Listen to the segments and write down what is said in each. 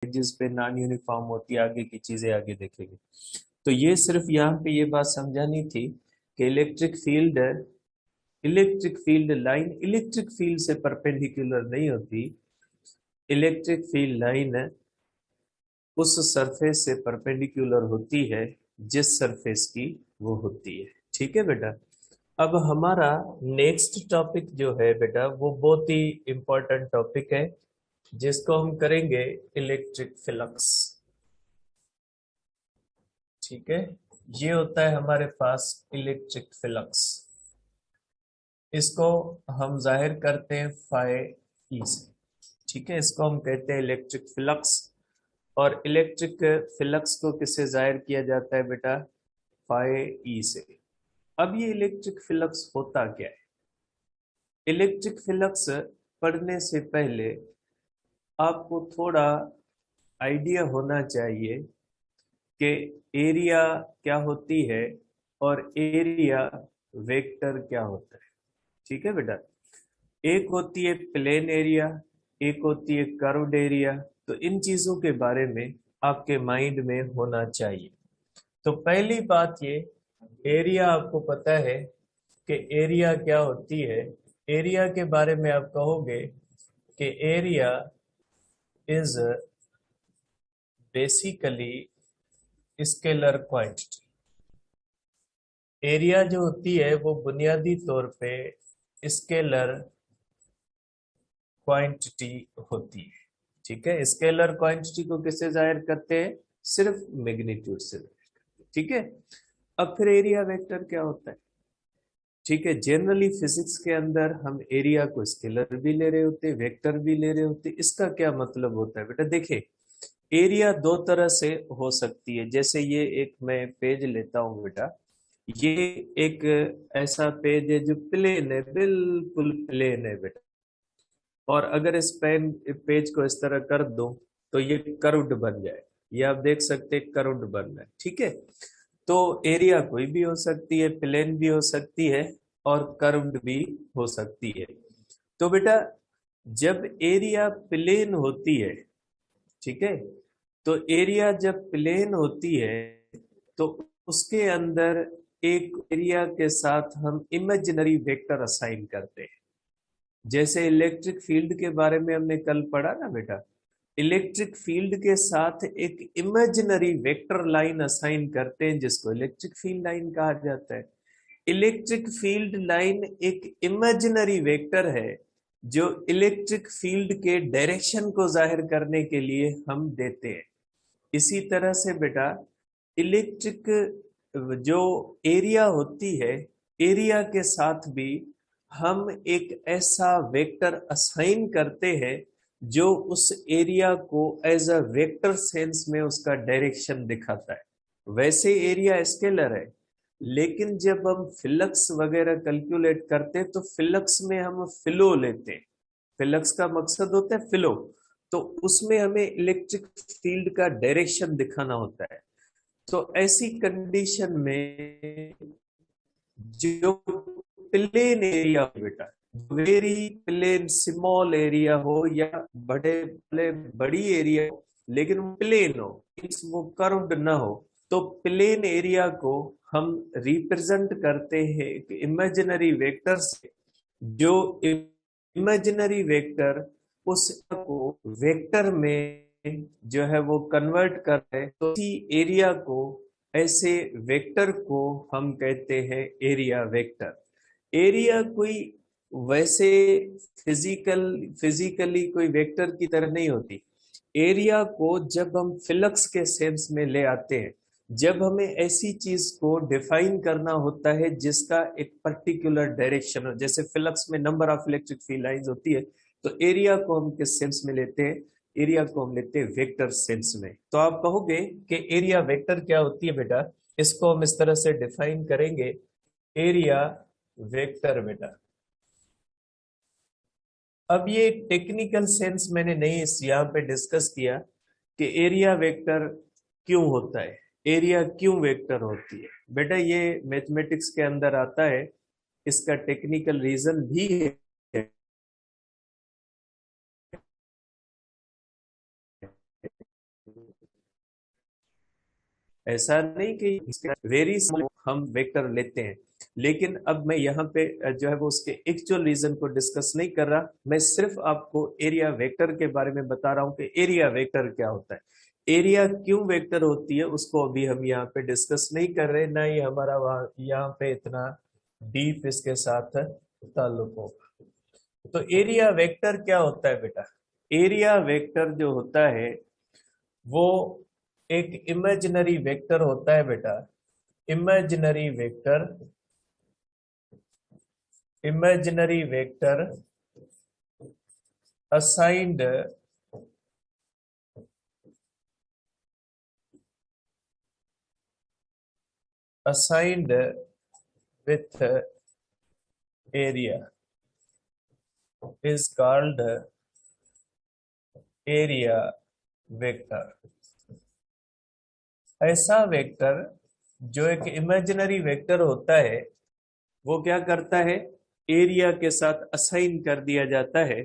जिस पे non uniform होती है, आगे की चीजें आगे देखेंगे। तो ये सिर्फ यहाँ पे ये बात समझानी थी कि electric field line electric field से परपेंडिकुलर नहीं होती। इलेक्ट्रिक फील्ड लाइन उस सरफेस से परपेंडिकुलर होती है जिस सरफेस की वो होती है। ठीक है बेटा। अब हमारा नेक्स्ट टॉपिक जो है बेटा वो बहुत ही इंपॉर्टेंट टॉपिक है, जिसको हम करेंगे इलेक्ट्रिक फ्लक्स। ठीक है, ये होता है हमारे पास इलेक्ट्रिक फ्लक्स। इसको हम जाहिर करते हैं फाई ई से। ठीक है, इसको हम कहते हैं इलेक्ट्रिक फ्लक्स। और इलेक्ट्रिक फ्लक्स को किससे जाहिर किया जाता है बेटा? फाई ई से। अब ये इलेक्ट्रिक फ्लक्स होता क्या है? इलेक्ट्रिक फ्लक्स पढ़ने से पहले आपको थोड़ा आइडिया होना चाहिए कि एरिया क्या होती है और एरिया वेक्टर क्या होता है। ठीक है बेटा। एक होती है प्लेन एरिया, एक होती है कर्व्ड एरिया। तो इन चीजों के बारे में आपके माइंड में होना चाहिए। तो पहली बात ये, एरिया आपको पता है कि एरिया क्या होती है। एरिया के बारे में आप कहोगे कि area is basically scalar quantity. Area जो होती है वो बुनियादी तौर पे स्केलर क्वांटिटी होती है। ठीक है, स्केलर क्वांटिटी को किससे जाहिर करते हैं? सिर्फ मैग्नीट्यूड से। ठीक है। अब फिर एरिया वेक्टर क्या होता है? ठीक है, जनरली फिजिक्स के अंदर हम एरिया को स्केलर भी ले रहे होते, वेक्टर भी ले रहे होते। इसका क्या मतलब होता है बेटा? देखिए, एरिया दो तरह से हो सकती है। जैसे ये एक मैं पेज लेता हूं बेटा, ये एक ऐसा पेज है जो प्लेन है, बिल्कुल प्लेन है बेटा। और अगर इस पेज को इस तरह कर दो तो ये कर्व्ड बन जाए। ये आप देख सकते हैं कर्व्ड बन रहा है। ठीक है। तो एरिया कोई भी हो सकती है, प्लेन भी हो सकती है और कर्व्ड भी हो सकती है। तो बेटा, जब एरिया प्लेन होती है, ठीक है, तो एरिया जब प्लेन होती है तो उसके अंदर एक एरिया के साथ हम इमेजिनरी वेक्टर असाइन करते हैं। जैसे इलेक्ट्रिक फील्ड के बारे में हमने कल पढ़ा ना बेटा, इलेक्ट्रिक फील्ड के साथ एक इमेजिनरी वेक्टर लाइन असाइन करते हैं जिसको इलेक्ट्रिक फील्ड लाइन कहा जाता है। इलेक्ट्रिक फील्ड लाइन एक इमेजिनरी वेक्टर है जो इलेक्ट्रिक फील्ड के डायरेक्शन को जाहिर करने के लिए हम देते हैं। इसी तरह से बेटा, इलेक्ट्रिक जो एरिया होती है, एरिया के साथ भी हम एक ऐसा वेक्टर असाइन करते हैं जो उस एरिया को एज अ वेक्टर सेंस में उसका डायरेक्शन दिखाता है। वैसे एरिया स्केलर है, लेकिन जब हम फ्लक्स वगैरह कैलकुलेट करते हैं तो फ्लक्स में हम फ्लो लेते हैं। फ्लक्स का मकसद होता है फ्लो। तो उसमें हमें इलेक्ट्रिक फील्ड का डायरेक्शन दिखाना होता है। तो ऐसी कंडीशन में जो प्लेन एरिया हो बेटा, वेरी प्लेन स्मॉल एरिया हो या बड़े बड़े बड़ी एरिया हो, लेकिन वो प्लेन हो, मीन्स वो कर्व्ड ना हो, तो प्लेन एरिया को हम रिप्रेजेंट करते हैं एक इमेजिनरी वेक्टर से। जो इमेजिनरी वेक्टर उस को वेक्टर में जो है वो कन्वर्ट कर रहे हैं, तो इसी एरिया को, ऐसे वेक्टर को हम कहते हैं एरिया वेक्टर। एरिया कोई वैसे फिजिकली कोई वेक्टर की तरह नहीं होती। एरिया को जब हम फ्लक्स के सेंस में ले आते हैं, जब हमें ऐसी चीज को डिफाइन करना होता है जिसका एक पर्टिकुलर डायरेक्शन हो, जैसे फ्लक्स में number of electric field lines होती है, तो एरिया को हम किस सेंस में लेते हैं? एरिया को हम लेते हैं वेक्टर सेंस में। तो आप कहोगे कि एरिया वेक्टर क्या होती है बेटा? इसको हम इस तरह से डिफाइन करेंगे, एरिया वेक्टर बेटा। अब ये टेक्निकल सेंस मैंने नहीं इस यहाँ पे डिस्कस किया कि एरिया वेक्टर क्यों होता है, एरिया क्यों वेक्टर होती है। बेटा ये मैथमेटिक्स के अंदर आता है, इसका टेक्निकल रीजन भी है। ऐसा नहीं कि वेरी स्मॉल हम वेक्टर लेते हैं, लेकिन अब मैं यहाँ पे जो है वो उसके एक्चुअल रीजन को डिस्कस नहीं कर रहा, मैं सिर्फ आपको एरिया वेक्टर के बारे में बता रहा हूँ कि एरिया वेक्टर क्या होता है, एरिया क्यों वेक्टर होती है उसको अभी हम यहाँ पे डिस्कस नहीं कर रहे, ना ही हमारा वहां यहाँ पे इतना डीप इसके साथ ताल्लुक हो। तो एरिया वेक्टर क्या होता है बेटा? एरिया वेक्टर जो होता है वो एक इमेजिनरी वेक्टर होता है बेटा। Imaginary vector, imaginary vector assigned assigned with area is called area vector। ऐसा वेक्टर जो एक इमेजिनरी वेक्टर होता है वो क्या करता है, एरिया के साथ असाइन कर दिया जाता है,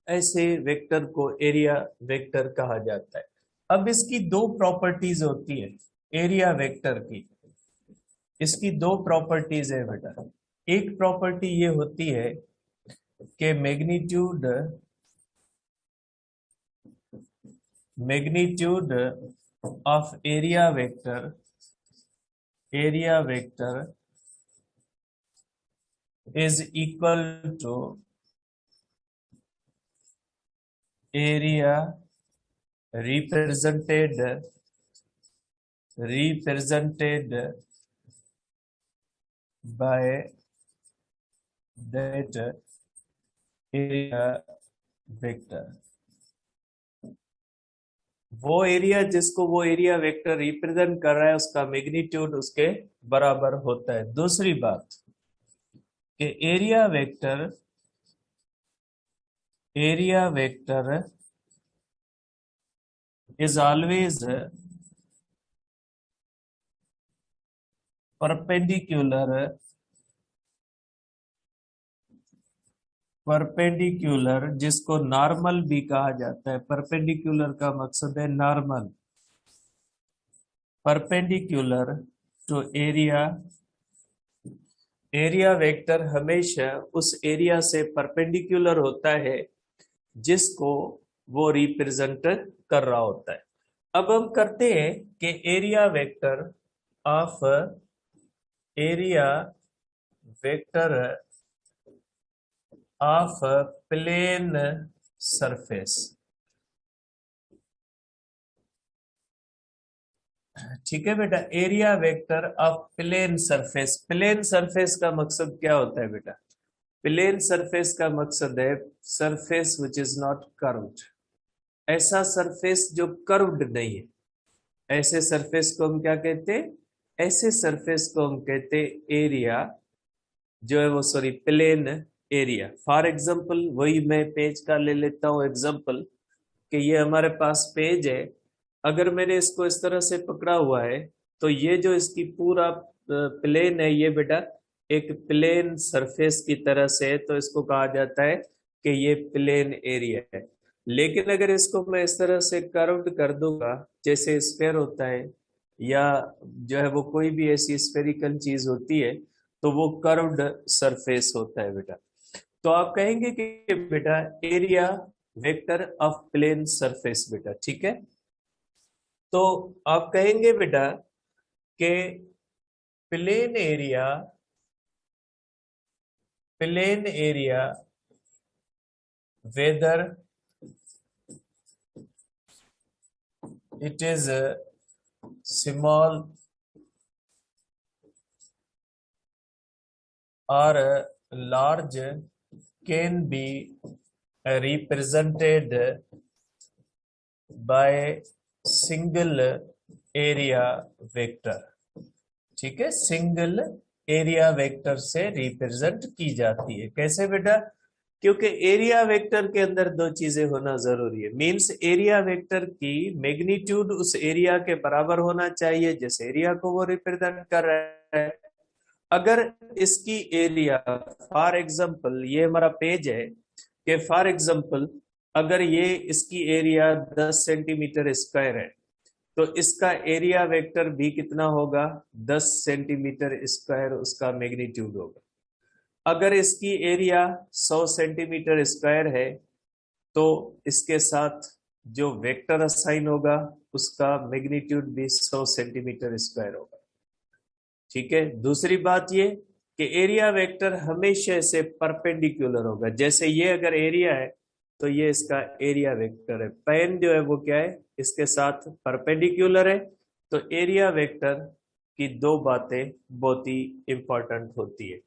ऐसे वेक्टर को एरिया वेक्टर कहा जाता है। अब इसकी दो प्रॉपर्टीज होती है एरिया वेक्टर की, इसकी दो प्रॉपर्टीज है बेटा। एक प्रॉपर्टी ये होती है कि magnitude of area vector is equal to area represented by that area vector। वो एरिया जिसको वो एरिया वेक्टर रिप्रेजेंट कर रहा है उसका मैग्नीट्यूड उसके बराबर होता है। दूसरी बात कि area vector is always perpendicular, जिसको नॉर्मल भी कहा जाता है। परपेंडिकुलर का मकसद है normal, perpendicular to area. Area vector हमेशा उस एरिया से परपेंडिकुलर होता है जिसको वो रिप्रेजेंट कर रहा होता है। अब हम करते हैं कि area vector of plane surface, ठीक है बेटा। Area vector of plane surface, plane surface का मकसद क्या होता है बेटा? प्लेन सरफेस का मकसद है surface which is not curved, ऐसा सरफेस जो कर्व्ड नहीं है। ऐसे सरफेस को हम क्या कहते हैं? ऐसे सरफेस को हम कहते हैं एरिया जो है वो, sorry, plain area. For example, वही मैं पेज का ले लेता हूं एग्जांपल कि ये हमारे पास पेज है, अगर मैंने इसको इस तरह से पकड़ा हुआ है तो ये जो इसकी पूरा प्लेन है ये बेटा एक प्लेन सरफेस की तरह से है, तो इसको कहा जाता है कि ये प्लेन एरिया है। लेकिन अगर इसको मैं इस तरह से कर्व्ड कर दूंगा जैसे स्फेयर होता है या जो है वो कोई भी ऐसी स्फेरिकल चीज होती है तो वो कर्व्ड सरफेस होता है बेटा। तो आप कहेंगे कि बेटा area vector of plane surface बेटा, ठीक है। तो आप कहेंगे बेटा कि plane area whether it is small or large can be represented by single area vector, ठीक है। सिंगल एरिया वेक्टर से रिप्रेजेंट की जाती है। कैसे बेटा? क्योंकि एरिया वेक्टर के अंदर दो चीजें होना जरूरी है। मींस एरिया वेक्टर की मैग्नीट्यूड उस एरिया के बराबर होना चाहिए जिस एरिया को वो रिप्रेजेंट कर रहा है। अगर इसकी एरिया, फॉर एग्जांपल ये हमारा पेज है कि फॉर एग्जांपल अगर ये इसकी एरिया 10 सेंटीमीटर स्क्वायर है तो इसका एरिया वेक्टर भी कितना होगा, 10 सेंटीमीटर स्क्वायर उसका मैग्नीट्यूड होगा। अगर इसकी एरिया 100 सेंटीमीटर स्क्वायर है तो इसके साथ जो वेक्टर असाइन होगा उसका मैग्नीट्यूड भी 100 सेंटीमीटर स्क्वायर होगा। ठीक है, दूसरी बात ये कि एरिया वेक्टर हमेशा से परपेंडिकुलर होगा। जैसे ये अगर एरिया है तो ये इसका एरिया वेक्टर है, पेन जो है वो क्या है, इसके साथ परपेंडिकुलर है। तो एरिया वेक्टर की दो बातें बहुत ही इंपॉर्टेंट होती है।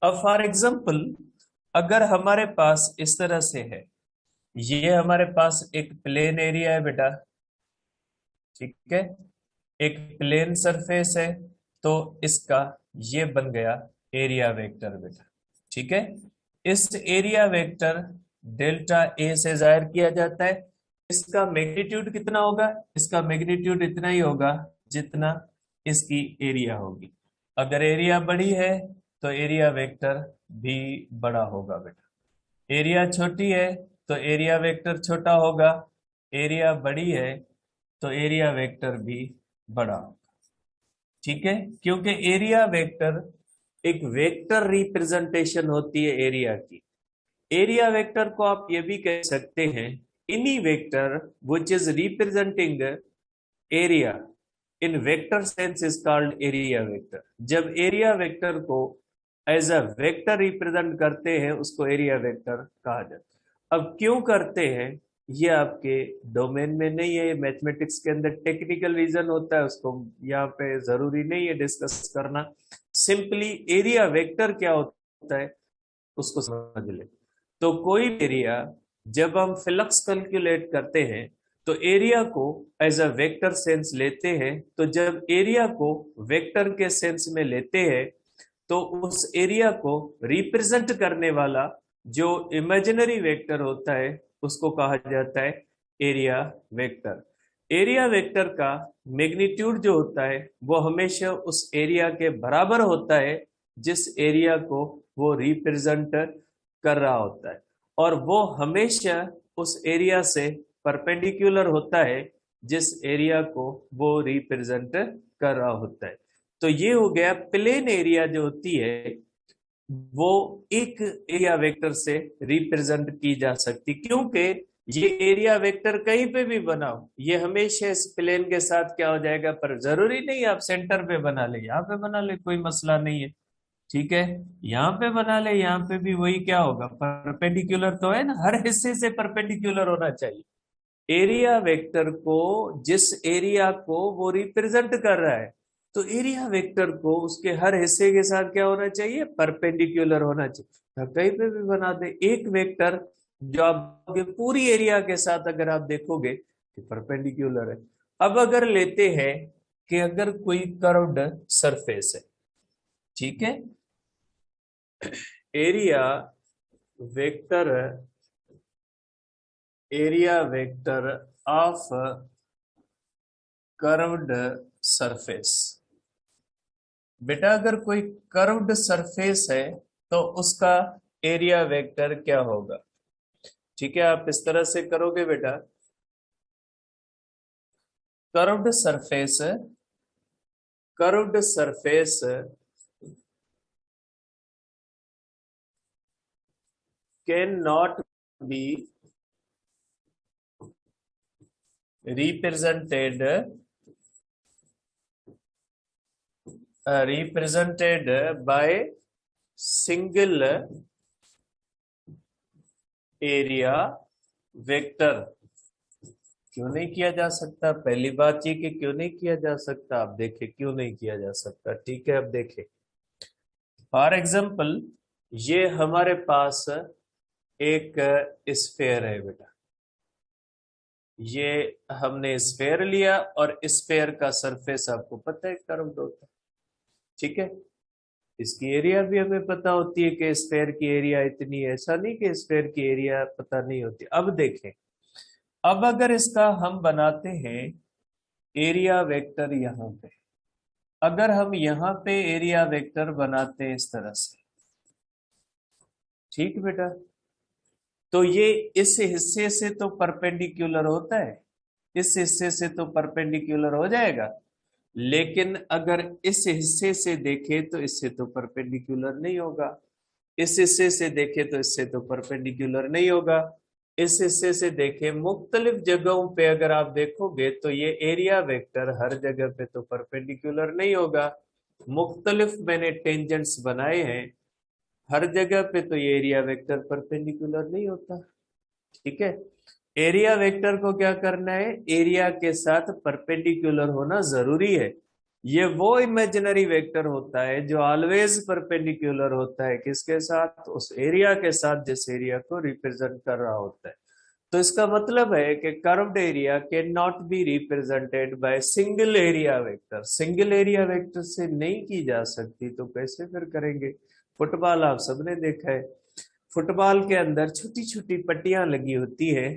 अब फॉर एग्जांपल अगर हमारे पास इस तरह से है, ये हमारे पास एक प्लेन एरिया है बेटा, ठीक है, एक प्लेन सरफेस है, तो इसका ये बन गया एरिया वेक्टर बेटा। ठीक है, इस एरिया वेक्टर डेल्टा ए से जाहिर किया जाता है। इसका मैग्नीट्यूड कितना होगा, इसका मैग्नीट्यूड इतना ही होगा जितना इसकी एरिया होगी। अगर एरिया बड़ी है तो एरिया वेक्टर भी बड़ा होगा बेटा। एरिया छोटी है तो एरिया वेक्टर छोटा होगा, एरिया बड़ी है तो एरिया वेक्टर भी बड़ा होगा। ठीक है, क्योंकि एरिया वेक्टर एक वेक्टर रिप्रेजेंटेशन होती है एरिया की। एरिया वेक्टर को आप ये भी कह सकते हैं any vector which is representing area in vector sense is called area vector. जब एरिया वेक्टर को एज अ वेक्टर रिप्रेजेंट करते हैं उसको एरिया वेक्टर कहा जाता है। अब क्यों करते हैं ये आपके डोमेन में नहीं है, मैथमेटिक्स के अंदर टेक्निकल रीजन होता है, उसको यहाँ पे जरूरी नहीं है डिस्कस करना। सिंपली एरिया वेक्टर क्या होता है उसको समझ ले। तो कोई एरिया जब हम फ्लक्स कैलकुलेट करते हैं तो एरिया को एज अ वेक्टर सेंस लेते हैं। तो जब एरिया को वेक्टर के सेंस में लेते हैं तो उस एरिया को रिप्रेजेंट करने वाला जो इमेजिनरी वेक्टर होता है उसको कहा जाता है एरिया वेक्टर। एरिया वेक्टर का मैग्नीट्यूड जो होता है वो हमेशा उस एरिया के बराबर होता है जिस एरिया को वो रिप्रेजेंट कर रहा होता है, और वो हमेशा उस एरिया से परपेंडिकुलर होता है जिस एरिया को वो रिप्रेजेंट कर रहा होता है। तो ये हो गया प्लेन एरिया जो होती है वो एक एरिया वेक्टर से रिप्रेजेंट की जा सकती, क्योंकि ये एरिया वेक्टर कहीं पे भी बनाओ ये हमेशा इस प्लेन के साथ क्या हो जाएगा। पर जरूरी नहीं आप सेंटर पे बना ले, यहाँ पे बना ले, कोई मसला नहीं है। ठीक है, यहाँ पे बना ले, यहाँ पे भी वही क्या होगा, परपेंडिकुलर तो है ना, हर हिस्से से परपेंडिकुलर होना चाहिए। एरिया वेक्टर को जिस एरिया को वो रिप्रेजेंट कर रहा है तो एरिया वेक्टर को उसके हर हिस्से के साथ क्या होना चाहिए, परपेंडिकुलर होना चाहिए। तो कहीं पे भी बना दे एक वेक्टर जो आप पूरी एरिया के साथ अगर आप देखोगे कि परपेंडिकुलर है। अब अगर लेते हैं कि अगर कोई कर्व्ड सरफेस है, ठीक है, area vector, area vector of curved surface. बेटा अगर कोई कर्व्ड सरफेस है तो उसका एरिया वेक्टर क्या होगा। ठीक है, आप इस तरह से करोगे बेटा, curved surface, curved surface can not be represented by single area vector. क्यों नहीं किया जा सकता, पहली बात ये कि क्यों नहीं किया जा सकता। आप देखें क्यों नहीं किया जा सकता। ठीक है, अब देखें फॉर एग्जांपल ये हमारे पास एक स्फेयर है बेटा, ये हमने स्फेयर लिया और स्फेयर का सरफेस आपको पता है कर्व्ड होता है। ठीक है, इसकी एरिया भी हमें पता होती है कि स्फेयर की एरिया इतनी है, ऐसा नहीं कि स्फेयर की एरिया पता नहीं होती। अब देखें, अब अगर इसका हम बनाते हैं एरिया वेक्टर यहां पे, अगर हम यहां पे एरिया वेक्टर बनाते हैं इस तरह से, ठीक बेटा, तो ये इस हिस्से से तो परपेंडिकुलर होता है, इस हिस्से से तो परपेंडिकुलर हो जाएगा, लेकिन अगर इस हिस्से से देखे तो इससे तो परपेंडिकुलर नहीं होगा, इस हिस्से से देखे तो इससे तो परपेंडिकुलर नहीं होगा, इस हिस्से से देखे मुख्तलिफ जगहों पे अगर आप देखोगे तो ये एरिया वेक्टर हर जगह पे तो परपेंडिकुलर नहीं होगा। मुख्तलिफ मैंने टेंजेंट्स बनाए हैं, हर जगह पे तो ये एरिया वेक्टर परपेंडिकुलर नहीं होता। ठीक है, एरिया वेक्टर को क्या करना है, एरिया के साथ परपेंडिकुलर होना जरूरी है। ये वो इमेजिनरी वेक्टर होता है जो ऑलवेज परपेंडिकुलर होता है, किसके साथ, उस एरिया के साथ जिस एरिया को रिप्रेजेंट कर रहा होता है। तो इसका मतलब है कि curved area can not be represented by single area vector, single area vector से नहीं की जा सकती, तो कैसे फिर करेंगे। फुटबॉल आप सबने देखा है, फुटबॉल के अंदर छोटी छोटी पट्टियां लगी होती है,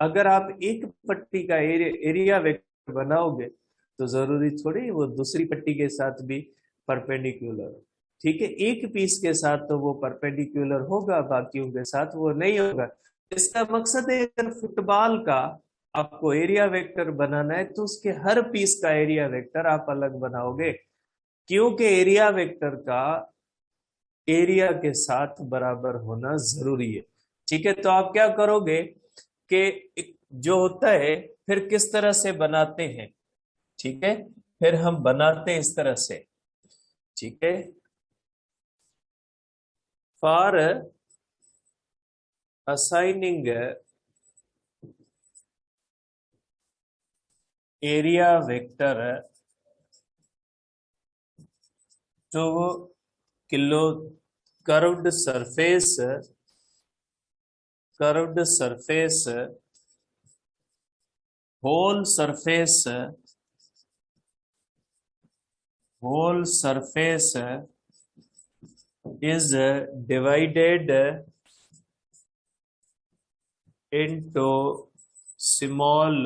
अगर आप एक पट्टी का एरिया वेक्टर बनाओगे तो जरूरी थोड़ी वो दूसरी पट्टी के साथ भी परपेंडिकुलर। ठीक है, एक पीस के साथ तो वो परपेंडिकुलर होगा, बाकियों के साथ वो नहीं होगा। इसका मकसद है अगर फुटबॉल का आपको एरिया वेक्टर बनाना है तो उसके हर पीस का एरिया वेक्टर आप अलग बनाओगे, क्योंकि एरिया वेक्टर का एरिया के साथ बराबर होना जरूरी है। ठीक है, तो आप क्या करोगे कि जो होता है फिर किस तरह से बनाते हैं। ठीक है, फिर हम बनाते हैं इस तरह से। ठीक है, for assigning area vector two kilo curved surface, curved surface, whole surface, whole surface is divided into small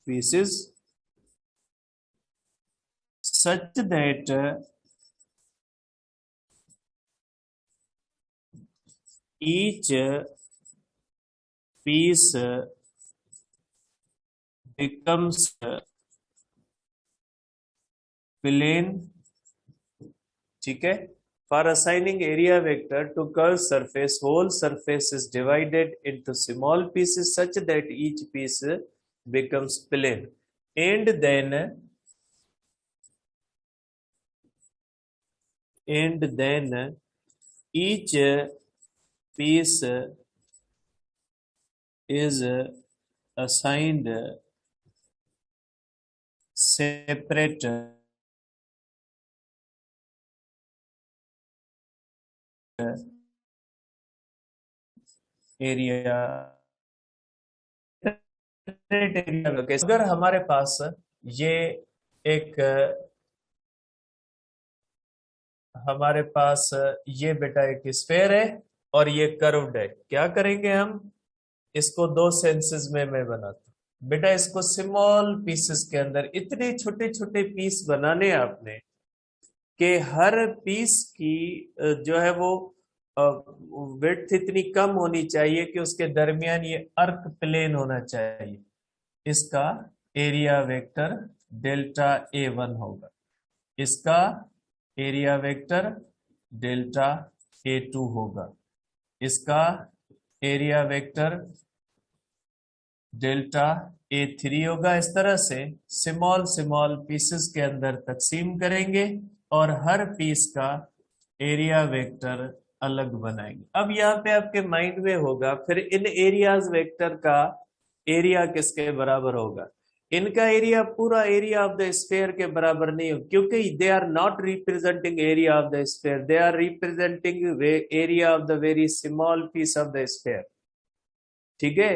pieces such that each piece becomes plane। ठीक है, for assigning area vector to curved surface, whole surface is divided into small pieces such that each piece becomes plane, and then each piece is assigned separate area. अगर हमारे पास ये एक हमारे पास ये बेटा एक स्फेयर है और ये कर्व्ड है, क्या करेंगे हम, इसको दो सेंसेस में मैं बनाता हूं बेटा, इसको स्मॉल पीसेस के अंदर इतने छोटे छोटे पीस बनाने हैं आपने कि हर पीस की जो है वो विड्थ इतनी कम होनी चाहिए कि उसके दरमियान ये अर्क प्लेन होना चाहिए। इसका एरिया वेक्टर डेल्टा A1 होगा, इसका एरिया वेक्टर डेल्टा A2 होगा, इसका एरिया वेक्टर डेल्टा A3 होगा। इस तरह से स्मॉल स्मॉल पीसेस के अंदर तकसीम करेंगे और हर पीस का एरिया वेक्टर अलग बनाएंगे। अब यहाँ पे आपके माइंड में होगा फिर इन एरियाज वेक्टर का एरिया किसके बराबर होगा। इनका एरिया पूरा एरिया ऑफ द स्फीयर के बराबर नहीं हो, क्योंकि they are not representing area of the sphere, they are representing area of the very small piece of the sphere. ठीक है,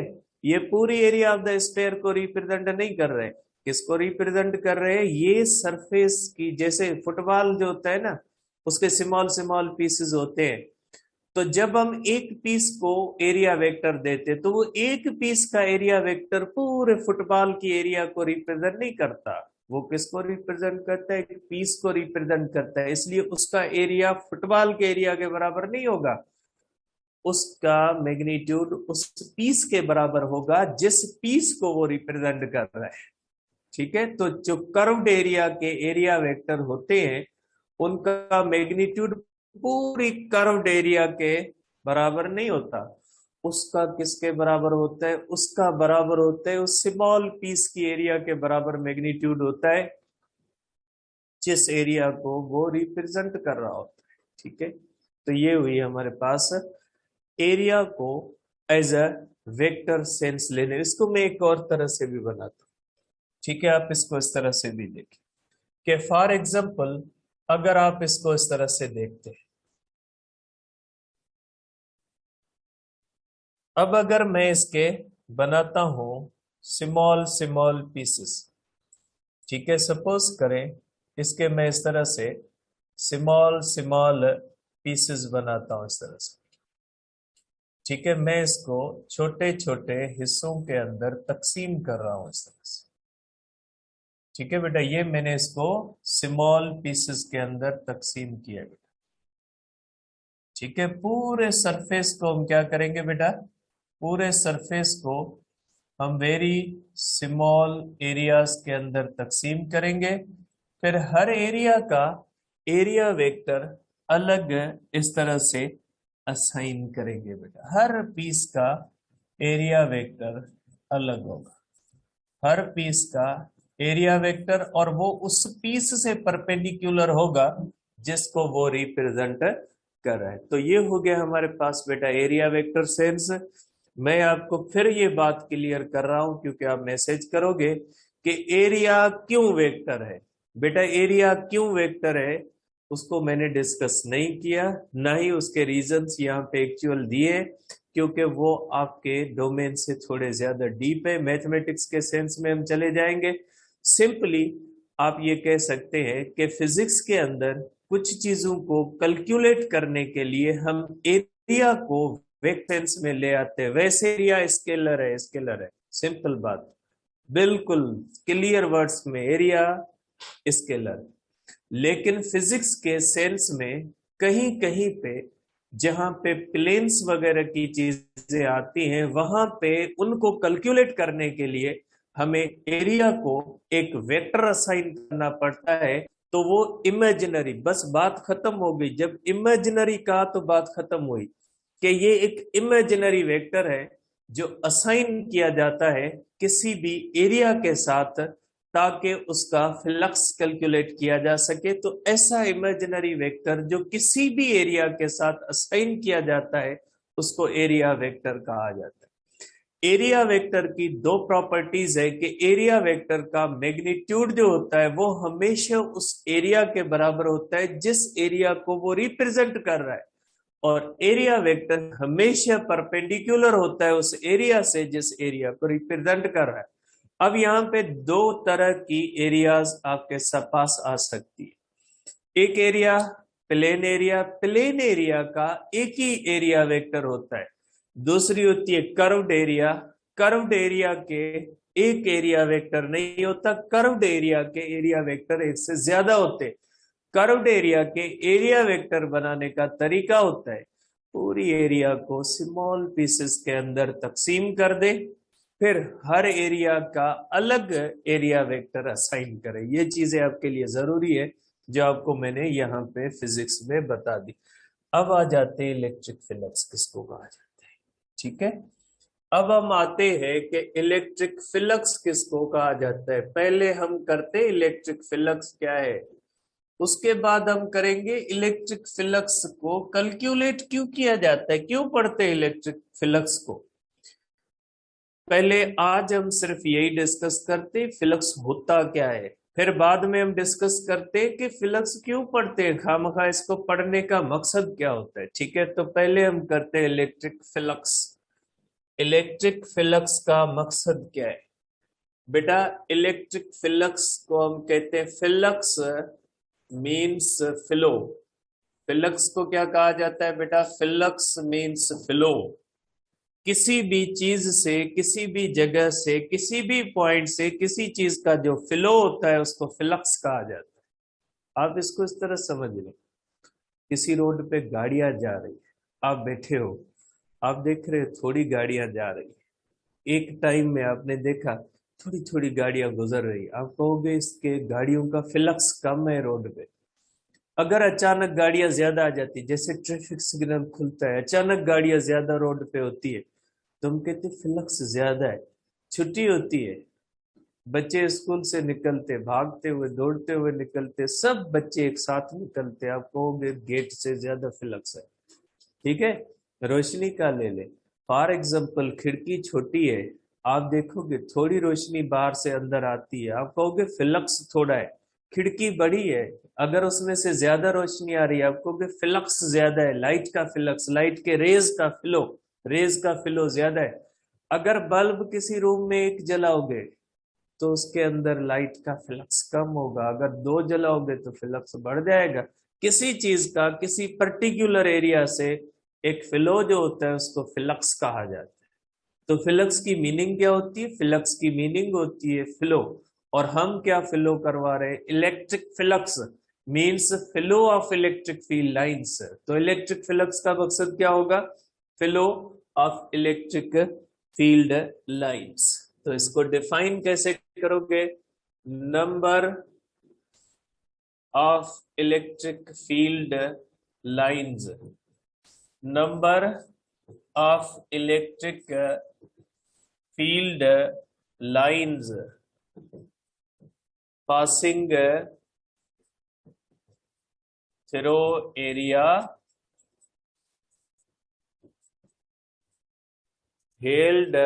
ये पूरी एरिया ऑफ द स्फीयर को रिप्रेजेंट नहीं कर रहे, किसको रिप्रेजेंट कर रहे हैं, ये सरफेस की, जैसे फुटबॉल जो होता है ना उसके स्मॉल स्मॉल पीसेस होते हैं, तो जब हम एक पीस को एरिया वेक्टर देते तो वो एक पीस का एरिया वेक्टर पूरे फुटबॉल की एरिया को रिप्रेजेंट नहीं करता, वो किसको रिप्रेजेंट करता है, एक पीस को रिप्रेजेंट करता है, इसलिए उसका एरिया फुटबॉल के एरिया के बराबर नहीं होगा। उसका मैग्नीट्यूड उस पीस के बराबर होगा जिस पीस को वो रिप्रेजेंट कर रहा है। ठीक है, तो जो कर्व्ड एरिया के एरिया वेक्टर होते हैं उनका मैग्नीट्यूड पूरी कर्व्ड एरिया के बराबर नहीं होता। उसका किसके बराबर होता है? उसका बराबर होता है उस स्मॉल पीस की एरिया के बराबर मैग्नीट्यूड होता है जिस एरिया को वो रिप्रेजेंट कर रहा होता है। ठीक है, तो ये हुई हमारे पास एरिया को एज अ वेक्टर सेंस लेने। इसको मैं एक और तरह से भी बनाता हूं। ठीक है, आप इसको इस तरह से भी देखें कि फॉर एग्जाम्पल अगर आप इसको इस तरह से देखते हैं, अब अगर मैं इसके बनाता हूं स्मॉल स्मॉल पीसेस। ठीक है, सपोज करें इसके मैं इस तरह से स्मॉल स्मॉल पीसेस बनाता हूं इस तरह से। ठीक है, मैं इसको छोटे छोटे हिस्सों के अंदर तकसीम कर रहा हूं इस तरह से। ठीक है बेटा, ये मैंने इसको स्मॉल पीसेस के अंदर तकसीम किया बेटा। ठीक है, पूरे सरफेस को हम क्या करेंगे बेटा? पूरे सरफेस को हम वेरी स्मॉल एरियाज के अंदर तकसीम करेंगे। फिर हर एरिया का एरिया वेक्टर अलग इस तरह से असाइन करेंगे बेटा। हर पीस का एरिया वेक्टर अलग होगा, हर पीस का एरिया वेक्टर, और वो उस पीस से परपेंडिकुलर होगा जिसको वो रिप्रेजेंट कर रहा है। तो ये हो गया हमारे पास बेटा एरिया वेक्टर सेंस। मैं आपको फिर ये बात क्लियर कर रहा हूं क्योंकि आप मैसेज करोगे कि एरिया क्यों वेक्टर है। बेटा एरिया क्यों वेक्टर है उसको मैंने डिस्कस नहीं किया, ना ही उसके रीजंस यहाँ पे एक्चुअल दिए, क्योंकि वो आपके डोमेन से थोड़े ज्यादा डीप है। मैथमेटिक्स के सेंस में हम चले जाएंगे। सिंपली आप ये कह सकते हैं कि फिजिक्स के अंदर कुछ चीजों को कैलकुलेट करने के लिए हम एरिया को वेक्टर्स में ले आते हैं। वैसे एरिया स्केलर है, स्केलर है, सिंपल बात, बिल्कुल क्लियर वर्ड्स में एरिया स्केलर। लेकिन फिजिक्स के सेंस में कहीं कहीं पे जहां पे प्लेन्स वगैरह की चीजें आती हैं वहां पे उनको कैलकुलेट करने के लिए हमें एरिया को एक वेक्टर असाइन करना पड़ता है। तो वो इमेजिनरी, बस बात खत्म हो गई। जब इमेजिनरी कहा तो बात खत्म हुई कि ये एक इमेजिनरी वेक्टर है जो असाइन किया जाता है किसी भी एरिया के साथ ताकि उसका फ्लक्स कैलकुलेट किया जा सके। तो ऐसा इमेजिनरी वेक्टर जो किसी भी एरिया के साथ असाइन किया जाता है उसको एरिया वेक्टर कहा जाता है। एरिया वेक्टर की दो प्रॉपर्टीज है कि एरिया वेक्टर का मैग्नीट्यूड जो होता है वो हमेशा उस एरिया के बराबर होता है जिस एरिया को वो रिप्रेजेंट कर रहा है, और एरिया वेक्टर हमेशा परपेंडिकुलर होता है उस एरिया से जिस एरिया को रिप्रेजेंट कर रहा है। अब यहाँ पे दो तरह की एरियाज आपके पास आ सकती है। एक area plain area, plain area का एक ही एरिया वेक्टर होता है। दूसरी होती है कर्व्ड एरिया, कर्व्ड एरिया के एक एरिया वेक्टर नहीं होता, कर्व्ड एरिया के एरिया वेक्टर एक से ज्यादा होते। कर्व्ड एरिया के एरिया वेक्टर बनाने का तरीका होता है पूरी एरिया को स्मॉल पीसेस के अंदर तकसीम कर दे, फिर हर एरिया का अलग एरिया वेक्टर असाइन करें। ये चीजें आपके लिए जरूरी है जो आपको मैंने यहाँ पे फिजिक्स में बता दी। अब आ जाते हैं इलेक्ट्रिक फ्लक्स किसको कहा जाता है। ठीक है, अब हम आते हैं कि इलेक्ट्रिक फ्लक्स किसको कहा जाता है। पहले हम करते इलेक्ट्रिक फ्लक्स क्या है, उसके बाद हम करेंगे इलेक्ट्रिक फ्लक्स को कैलकुलेट क्यों किया जाता है, क्यों पढ़ते हैं इलेक्ट्रिक फ्लक्स को। पहले आज हम सिर्फ यही डिस्कस करते फ्लक्स होता क्या है, फिर बाद में हम डिस्कस करते कि फ्लक्स क्यों पढ़ते हैं, खामखा इसको पढ़ने का मकसद क्या होता है। ठीक है, तो पहले हम करते हैं इलेक्ट्रिक फ्लक्स। इलेक्ट्रिक फ्लक्स का मकसद क्या है बेटा? इलेक्ट्रिक फ्लक्स को हम कहते हैं फ्लक्स मीन्स फ्लो। फ्लक्स को क्या कहा जाता है बेटा? Flux means flow. किसी भी चीज से, किसी भी जगह से, किसी भी पॉइंट से किसी चीज का जो फ्लो होता है उसको फ्लक्स कहा जाता है। आप इसको इस तरह समझ लो, किसी रोड पे गाड़ियां जा रही है, आप बैठे हो, आप देख रहे हो थोड़ी गाड़ियां जा रही है, एक टाइम में आपने देखा थोड़ी थोड़ी गाड़ियां गुजर रही, आप कहोगे इसके गाड़ियों का फ्लक्स कम है रोड पे। अगर अचानक गाड़ियां ज्यादा आ जाती, जैसे ट्रैफिक सिग्नल खुलता है, अचानक गाड़ियां ज्यादा रोड पे होती है, तो हम कहते फ्लक्स ज्यादा है। छुट्टी होती है, बच्चे स्कूल से निकलते, भागते हुए दौड़ते हुए निकलते, सब बच्चे एक साथ निकलते, आप कहोगे गेट से ज्यादा फ्लक्स है। ठीक है, रोशनी का ले ले, फॉर एग्जाम्पल खिड़की छोटी है, आप देखोगे थोड़ी रोशनी बाहर से अंदर आती है, आप कहोगे फ्लक्स थोड़ा है। खिड़की बड़ी है, अगर उसमें से ज्यादा रोशनी आ रही है, आप कहोगे फ्लक्स ज्यादा है, लाइट का फ्लक्स, लाइट के रेज का फ्लो ज्यादा है। अगर बल्ब किसी रूम में एक जलाओगे तो उसके अंदर लाइट का फ्लक्स कम होगा, अगर दो जलाओगे तो फ्लक्स बढ़ जाएगा। किसी चीज का किसी पर्टिकुलर एरिया से एक फ्लो जो होता है उसको फ्लक्स कहा जाता है। तो फ्लक्स की मीनिंग क्या होती है? फ्लक्स की मीनिंग होती है फ्लो। और हम क्या फ्लो करवा रहे हैं? Electric flux means flow of electric field lines. तो इलेक्ट्रिक फ्लक्स का मकसद क्या होगा? Flow of electric field lines. तो इसको डिफाइन कैसे करोगे? Number of electric field lines, number of electric field lines passing through area held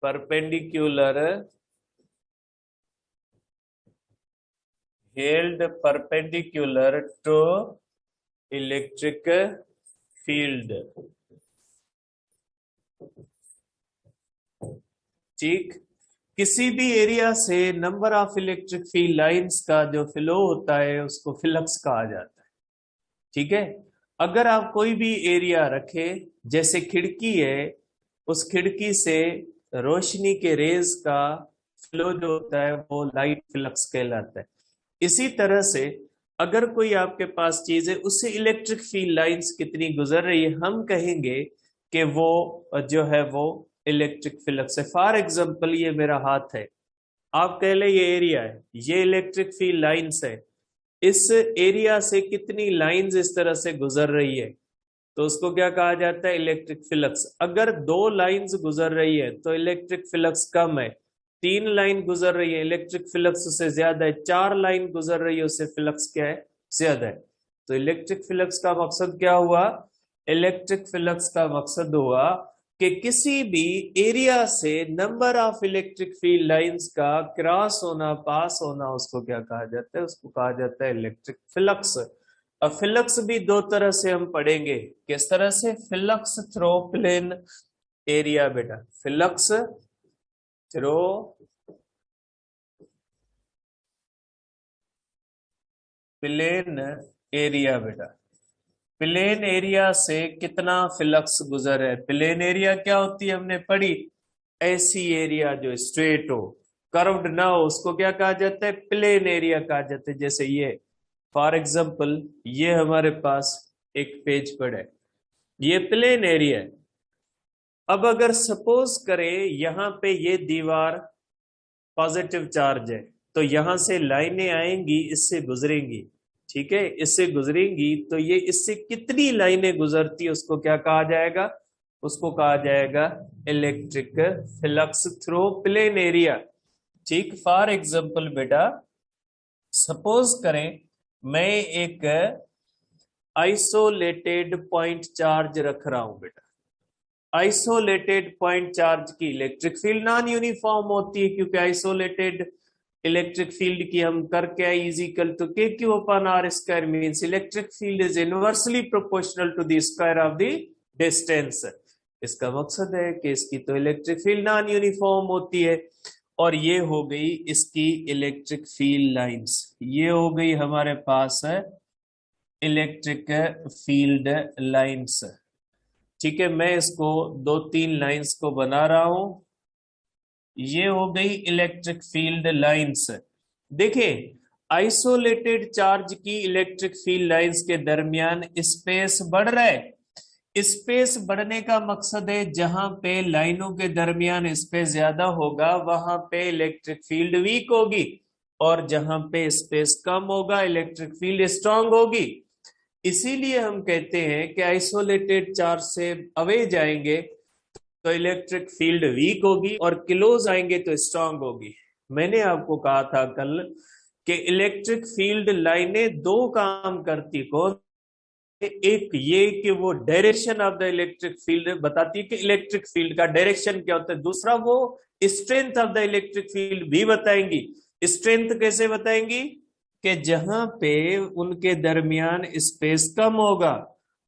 perpendicular to electric field। ठीक, किसी भी एरिया से number of electric field lines का जो फ्लो होता है उसको फ्लक्स कहा जाता है। ठीक है, अगर आप कोई भी एरिया रखे, जैसे खिड़की है, उस खिड़की से रोशनी के रेज का फ्लो जो होता है वो लाइट फ्लक्स कहलाता है। इसी तरह से अगर कोई आपके पास चीज है, उससे इलेक्ट्रिक फील्ड लाइंस कितनी गुजर रही है, हम कहेंगे कि वो जो है वो इलेक्ट्रिक फ्लक्स है। फॉर एग्जाम्पल ये मेरा हाथ है, आप कह ले ये एरिया है, ये इलेक्ट्रिक फील्ड लाइंस है, इस एरिया से कितनी लाइंस इस तरह से गुजर रही है, तो उसको क्या कहा जाता है? Electric flux. अगर दो लाइंस गुजर रही है तो इलेक्ट्रिक फ्लक्स कम है, तीन लाइन गुजर रही है इलेक्ट्रिक फ्लक्स उससे ज्यादा है, चार लाइन गुजर रही है उससे फ्लक्स क्या है? ज्यादा है। तो इलेक्ट्रिक फ्लक्स का मकसद क्या हुआ? इलेक्ट्रिक फ्लक्स का मकसद हुआ कि किसी भी एरिया से number of electric field lines का क्रॉस होना, पास होना, उसको क्या कहा जाता है? उसको कहा जाता है इलेक्ट्रिक फ्लक्स। अब फ्लक्स भी दो तरह से हम पढ़ेंगे। किस तरह से? फ्लक्स थ्रो प्लेन एरिया बेटा, फ्लक्स थ्रो प्लेन एरिया बेटा। प्लेन एरिया से कितना फ्लक्स गुजर है? प्लेन एरिया क्या होती है हमने पढ़ी? ऐसी एरिया जो स्ट्रेट हो, कर्व्ड ना हो, उसको क्या कहा जाता है? प्लेन एरिया कहा जाता है। जैसे ये फॉर एग्जाम्पल ये हमारे पास एक पेज पर है, ये प्लेन एरिया है। अब अगर सपोज करें यहां पे ये दीवार पॉजिटिव चार्ज है, तो यहां से लाइनें आएंगी, इससे गुजरेंगी। ठीक है, इससे गुजरेंगी तो ये इससे कितनी लाइनें गुजरती है उसको क्या कहा जाएगा? उसको कहा जाएगा electric flux through plain area. ठीक, फॉर एग्जाम्पल बेटा सपोज करें मैं एक आइसोलेटेड पॉइंट चार्ज रख रहा हूं बेटा। आइसोलेटेड पॉइंट चार्ज की इलेक्ट्रिक फील्ड नॉन यूनिफॉर्म होती है, क्योंकि आइसोलेटेड इलेक्ट्रिक फील्ड की हम करके E is equal to k q upon r square, means electric field is inversely proportional to the square of the distance. इसका मकसद है कि इसकी तो इलेक्ट्रिक फील्ड नॉन यूनिफॉर्म होती है। और ये हो गई इसकी इलेक्ट्रिक फील्ड लाइंस, ये हो गई हमारे पास है इलेक्ट्रिक फील्ड लाइंस। ठीक है, मैं इसको दो तीन लाइंस को बना रहा हूं, ये हो गई इलेक्ट्रिक फील्ड लाइंस। देखिए आइसोलेटेड चार्ज की इलेक्ट्रिक फील्ड लाइंस के दरमियान स्पेस बढ़ रहा है, स्पेस बढ़ने का मकसद है जहां पे लाइनों के दरमियान स्पेस ज्यादा होगा वहां पे इलेक्ट्रिक फील्ड वीक होगी, और जहां पे स्पेस कम होगा इलेक्ट्रिक फील्ड स्ट्रांग होगी। इसीलिए हम कहते हैं कि आइसोलेटेड चार्ज से अवे जाएंगे तो इलेक्ट्रिक फील्ड वीक होगी, और क्लोज आएंगे तो स्ट्रांग होगी। मैंने आपको कहा था कल कि इलेक्ट्रिक फील्ड लाइनें दो काम करती, कौन? एक ये कि वो direction of the electric field बताती है कि इलेक्ट्रिक फील्ड का डायरेक्शन क्या होता है, दूसरा वो strength of the electric field भी बताएंगी। स्ट्रेंथ कैसे बताएंगी? कि जहां पे उनके दरमियान स्पेस कम होगा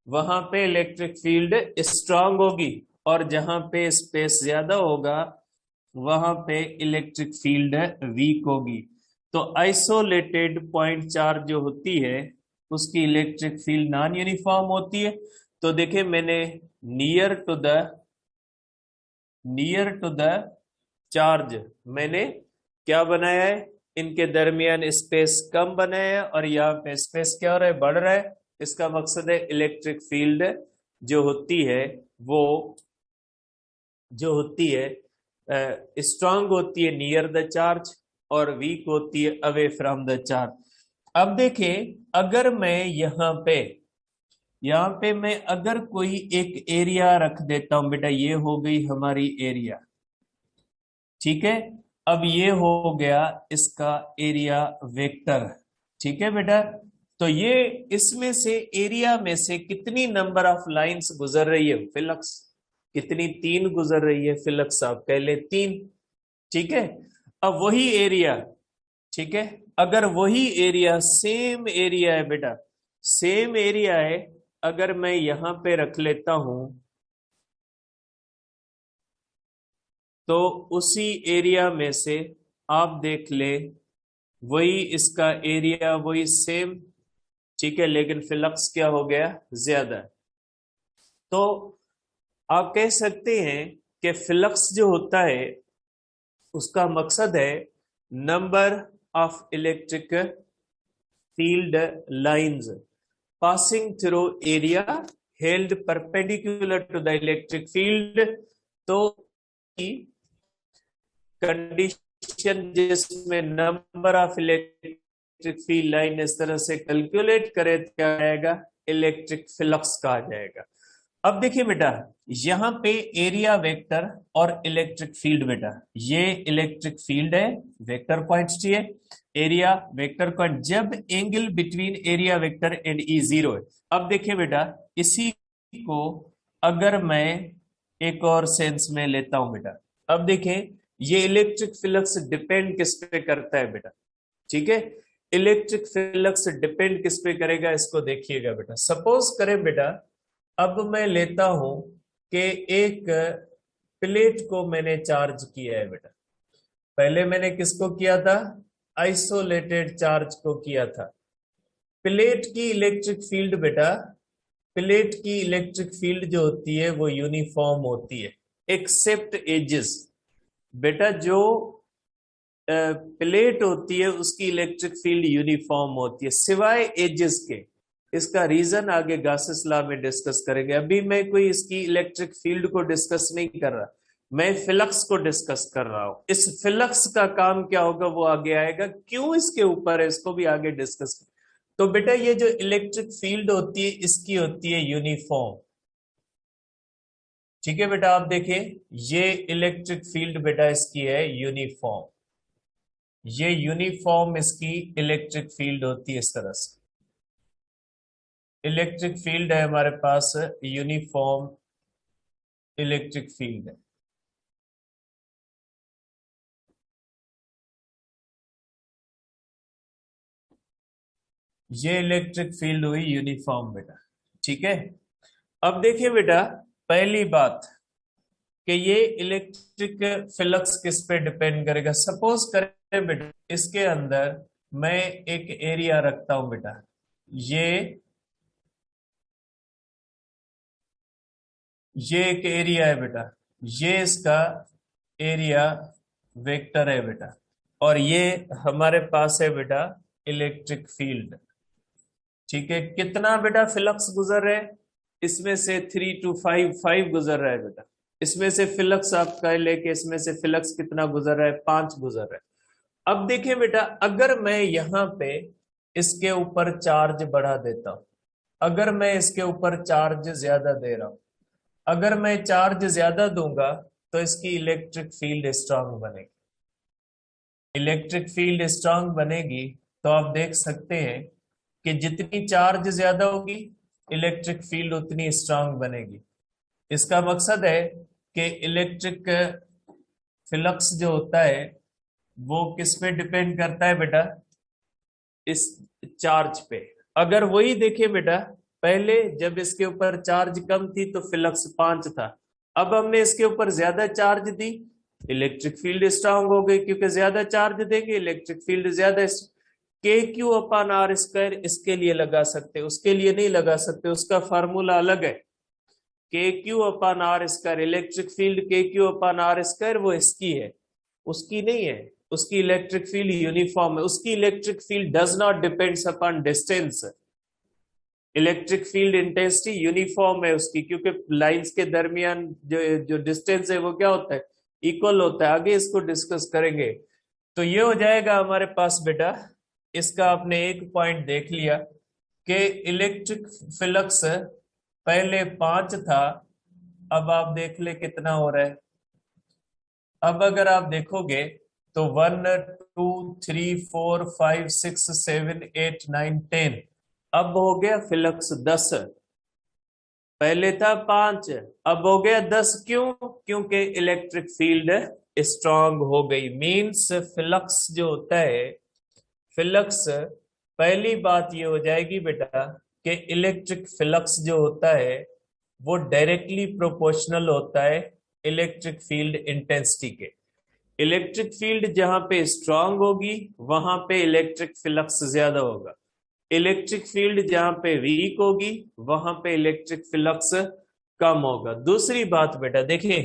वहां पे इलेक्ट्रिक फील्ड स्ट्रांग होगी, और जहां पे स्पेस ज्यादा होगा वहां पे इलेक्ट्रिक फील्ड वीक होगी। तो आइसोलेटेड पॉइंट चार्ज जो होती है उसकी इलेक्ट्रिक फील्ड नॉन यूनिफॉर्म होती है। तो देखिए मैंने नियर टू द चार्ज मैंने क्या बनाया है, इनके दरमियान स्पेस कम बनाया है, और यहाँ पे स्पेस क्या हो रहा है, बढ़ रहा है। इसका मकसद है इलेक्ट्रिक फील्ड जो होती है वो जो होती है स्ट्रांग होती है नियर द चार्ज, और वीक होती है अवे फ्रॉम द चार्ज। अब देखें, अगर मैं यहाँ पे मैं अगर कोई एक एरिया रख देता हूं बेटा, ये हो गई हमारी एरिया, ठीक है। अब ये हो गया इसका एरिया वेक्टर, ठीक है बेटा। तो ये इसमें से एरिया में से कितनी नंबर ऑफ लाइंस गुजर रही है फिलक्स, कितनी? 3 गुजर रही है फिलक्स, आप कह ले 3, ठीक है। अब वही एरिया, ठीक है, अगर वही एरिया सेम एरिया है बेटा, सेम एरिया है, अगर मैं यहां पे रख लेता हूं तो उसी एरिया में से आप देख ले वही इसका एरिया वही सेम, ठीक है, लेकिन फ्लक्स क्या हो गया, ज्यादा। तो आप कह सकते हैं कि फ्लक्स जो होता है उसका मकसद है number of electric field lines passing through area held perpendicular to the electric field. तो कंडीशन जिसमें number of electric field line इस तरह से कैलकुलेट करे तो क्या आएगा, इलेक्ट्रिक फ्लक्स कहा जाएगा। अब देखिए बेटा, यहां पे एरिया वेक्टर और इलेक्ट्रिक फील्ड, बेटा ये इलेक्ट्रिक फील्ड है, वेक्टर पॉइंट्स चाहिए, एरिया वेक्टर पॉइंट, जब angle between area vector and E zero है। अब देखिए बेटा, इसी को अगर मैं एक और सेंस में लेता हूं बेटा, अब देखें ये इलेक्ट्रिक फ्लक्स डिपेंड किस पे करता है बेटा, ठीक है। इलेक्ट्रिक फ्लक्स डिपेंड किस पे करेगा, इसको देखिएगा बेटा। सपोज करें बेटा, अब मैं लेता हूं कि एक प्लेट को मैंने चार्ज किया है बेटा। पहले मैंने किसको किया था, आइसोलेटेड चार्ज को किया था। प्लेट की इलेक्ट्रिक फील्ड बेटा, प्लेट की इलेक्ट्रिक फील्ड जो होती है वो यूनिफॉर्म होती है एक्सेप्ट एजेस। बेटा जो प्लेट होती है उसकी इलेक्ट्रिक फील्ड यूनिफॉर्म होती है सिवाय एजेस के। इसका रीजन आगे गॉसेस लॉ में डिस्कस करेंगे। अभी मैं कोई इसकी इलेक्ट्रिक फील्ड को डिस्कस नहीं कर रहा, मैं फ्लक्स को डिस्कस कर रहा हूं। इस फ्लक्स का काम क्या होगा वो आगे आएगा, क्यों इसके ऊपर है इसको भी आगे डिस्कस। तो बेटा ये जो इलेक्ट्रिक फील्ड होती है इसकी होती है यूनिफॉर्म, ठीक है बेटा। आप देखिए ये इलेक्ट्रिक फील्ड बेटा इसकी है यूनिफॉर्म, ये यूनिफॉर्म इसकी इलेक्ट्रिक फील्ड होती है। इस तरह से इलेक्ट्रिक फील्ड है हमारे पास, यूनिफॉर्म इलेक्ट्रिक फील्ड है। ये इलेक्ट्रिक फील्ड हुई यूनिफॉर्म बेटा, ठीक है। अब देखिए बेटा, पहली बात कि ये इलेक्ट्रिक फ्लक्स किस पे डिपेंड करेगा। सपोज करें बेटा इसके अंदर मैं एक एरिया रखता हूं बेटा, ये एक एरिया है बेटा, ये इसका एरिया वेक्टर है बेटा, और ये हमारे पास है बेटा इलेक्ट्रिक फील्ड, ठीक है। कितना बेटा फ्लक्स गुजर रहे, इसमें से 3 to 5 5 गुजर रहा है बेटा। इसमें से फ्लक्स आपका लेके इसमें से फ्लक्स कितना गुजर रहा है, 5 गुजर रहा है। अब देखिए बेटा, अगर मैं यहाँ पे इसके ऊपर चार्ज बढ़ा देता हूं, अगर मैं इसके ऊपर चार्ज ज्यादा दे रहा हूं, अगर मैं चार्ज ज्यादा दूंगा तो इसकी इलेक्ट्रिक फील्ड स्ट्रांग बनेगी। इलेक्ट्रिक फील्ड स्ट्रांग बनेगी तो आप देख सकते हैं कि जितनी चार्ज ज्यादा होगी इलेक्ट्रिक फील्ड उतनी स्ट्रांग बनेगी। इसका मकसद है कि इलेक्ट्रिक फ्लक्स जो होता है वो किस पे डिपेंड करता है बेटा, इस चार्ज पे। अगर वही देखिए बेटा, पहले जब इसके ऊपर चार्ज कम थी तो फ्लक्स 5 था, अब हमने इसके ऊपर ज्यादा चार्ज दी, इलेक्ट्रिक फील्ड स्ट्रांग हो गई, क्योंकि ज्यादा चार्ज देंगे इलेक्ट्रिक फील्ड ज्यादा। के क्यू अपान आर स्क्वायर इसके लिए लगा सकते, उसके लिए नहीं लगा सकते, उसका फार्मूला अलग है। K q upon r square, electric field k q upon r square वो इसकी है, उसकी नहीं है। उसकी इलेक्ट्रिक फील्ड यूनिफॉर्म है, उसकी electric field does not depends upon distance. Electric field intensity uniform है उसकी, क्योंकि लाइंस के दरमियान जो जो डिस्टेंस है वो क्या होता है, इक्वल होता है। आगे इसको डिस्कस करेंगे। तो ये हो जाएगा हमारे पास बेटा, इसका आपने एक पॉइंट देख लिया कि इलेक्ट्रिक फ्लक्स पहले 5 था, अब आप देख ले कितना हो रहा है। अब अगर आप देखोगे तो 1 2 3 4 5 6 7 8 9 10, अब हो गया फ्लक्स 10। पहले था 5, अब हो गया 10। क्यों? क्योंकि इलेक्ट्रिक फील्ड स्ट्रांग हो गई। मींस फ्लक्स जो होता है, फ्लक्स, पहली बात ये हो जाएगी बेटा कि इलेक्ट्रिक फ्लक्स जो होता है वो डायरेक्टली प्रोपोर्शनल होता है इलेक्ट्रिक फील्ड इंटेंसिटी के। इलेक्ट्रिक फील्ड जहां पे स्ट्रांग होगी वहां पे इलेक्ट्रिक फ्लक्स ज्यादा होगा, इलेक्ट्रिक फील्ड जहां पे वीक होगी वहां पे इलेक्ट्रिक फ्लक्स कम होगा। दूसरी बात बेटा देखिए,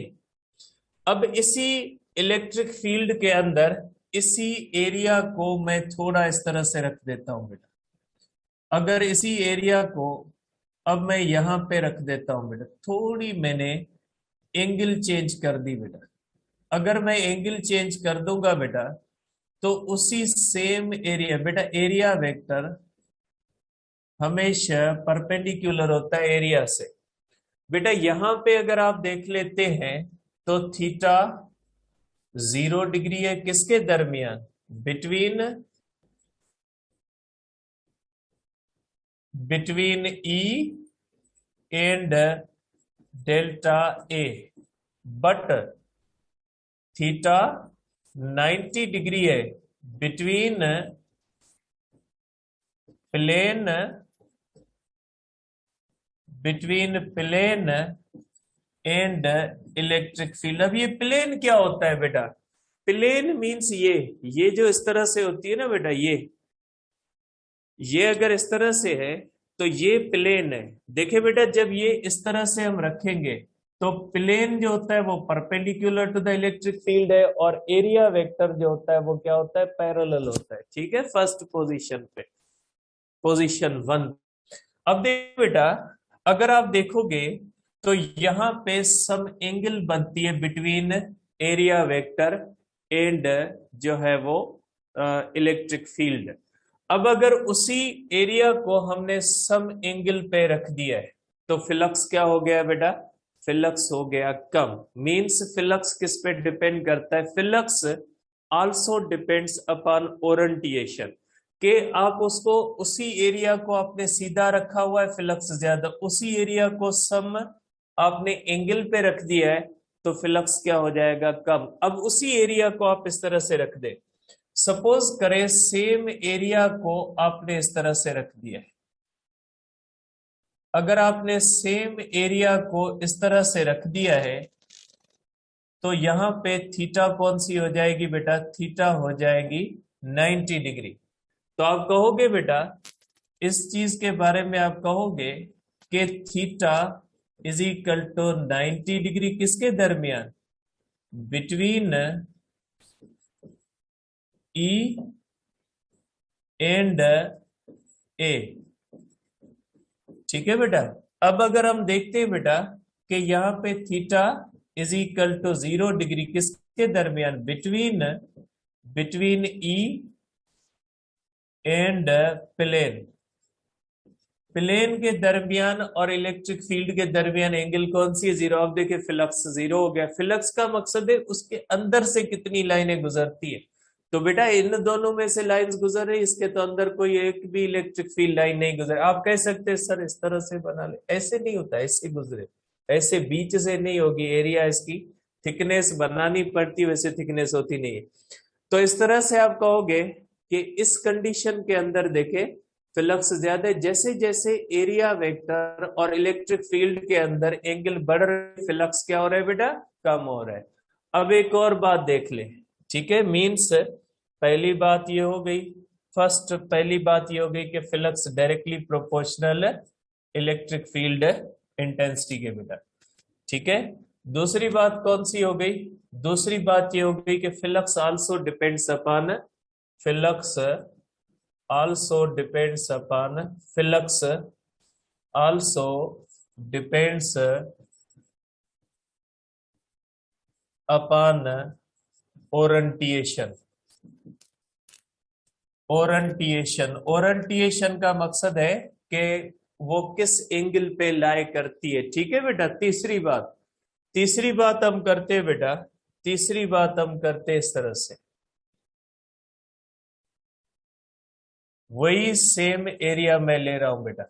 अब इसी इलेक्ट्रिक फील्ड के अंदर इसी एरिया को मैं थोड़ा इस तरह से रख देता हूं बेटा। अगर इसी एरिया को अब मैं यहां पे रख देता हूं बेटा, थोड़ी मैंने एंगल चेंज कर दी बेटा। अगर मैं एंगल चेंज कर दूंगा बेटा तो उसी सेम एरिया, बेटा एरिया वेक्टर हमेशा परपेंडिकुलर होता है एरिया से। बेटा यहां पे अगर आप देख लेते हैं तो थीटा 0 डिग्री है, किसके दरमियान, between E and delta A. But theta 90 degree है between plane and electric field. अब ये प्लेन क्या होता है बेटा, प्लेन मींस ये जो इस तरह से होती है ना बेटा, ये अगर इस तरह से है तो ये प्लेन है। देखिए बेटा, जब ये इस तरह से हम रखेंगे तो प्लेन जो होता है वो perpendicular to the electric field है, और एरिया वेक्टर जो होता है वो क्या होता है, पैरेलल होता है। ठीक है, फर्स्ट पोजीशन पे, पोजीशन 1। अब देखो बेटा, अगर आप देखोगे तो यहां पे सम एंगल बनती है बिटवीन एरिया वेक्टर एंड जो है वो इलेक्ट्रिक फील्ड। अब अगर उसी एरिया को हमने सम एंगल पे रख दिया है तो फ्लक्स क्या हो गया बेटा, फ्लक्स हो गया कम। मींस फ्लक्स किस पे डिपेंड करता है, flux also depends upon orientation, कि आप उसको उसी एरिया को आपने सीधा रखा हुआ है फ्लक्स ज्यादा, उसी एरिया को सम आपने एंगल पे रख दिया है तो फ्लक्स क्या हो जाएगा, कम। अब उसी एरिया को आप इस तरह से रख दे, सपोज करें सेम एरिया को आपने इस तरह से रख दिया है। अगर आपने सेम एरिया को इस तरह से रख दिया है तो यहां पे थीटा कौन सी हो जाएगी बेटा, थीटा हो जाएगी 90 डिग्री। तो आप कहोगे बेटा, इस चीज के बारे में आप कहोगे कि theta is equal to 90 degree किसके दरमियान, बिटवीन ई एंड ए। ठीक है बेटा, अब अगर हम देखते हैं बेटा कि यहाँ पे theta is equal to 0 degree किसके दरमियान, between between E and plane, plane के दरमियान और इलेक्ट्रिक फील्ड के दरमियान एंगल कौन सी है, 0। अब देखिए फ्लक्स 0 हो गया। फ्लक्स का मकसद है उसके अंदर से कितनी लाइनें गुजरती है। तो बेटा इन दोनों में से लाइंस गुजर रही, इसके तो अंदर कोई एक भी इलेक्ट्रिक फील्ड लाइन नहीं गुजर। आप कह सकते हैं सर इस तरह से बना ले, ऐसे नहीं होता, ऐसे गुजरे, ऐसे बीच से नहीं होगी। एरिया इसकी थिकनेस बनानी पड़ती, वैसे थिकनेस होती नहीं है। तो इस तरह से आप कहोगे कि इस कंडीशन के अंदर देखे फ्लक्स ज्यादा है, जैसे जैसे एरिया वेक्टर और इलेक्ट्रिक फील्ड के अंदर एंगल बढ़ रहे, फ्लक्स क्या हो रहा है बेटा, कम हो रहा है। अब एक और बात देख ले, ठीक है, मीन्स पहली बात ये हो गई, पहली बात ये हो गई कि flux directly proportional electric field intensity के बेटा, ठीक है। दूसरी बात कौन सी हो गई, दूसरी बात ये हो गई कि flux also depends upon, flux also depends upon, flux also depends upon orientation. Orientation का मकसद है कि वो किस एंगल पे लाई करती है, ठीक है बेटा। तीसरी बात हम करते हैं बेटा, तीसरी बात हम करते हैं इस तरह से, वही सेम एरिया मैं ले रहा हूं बेटा,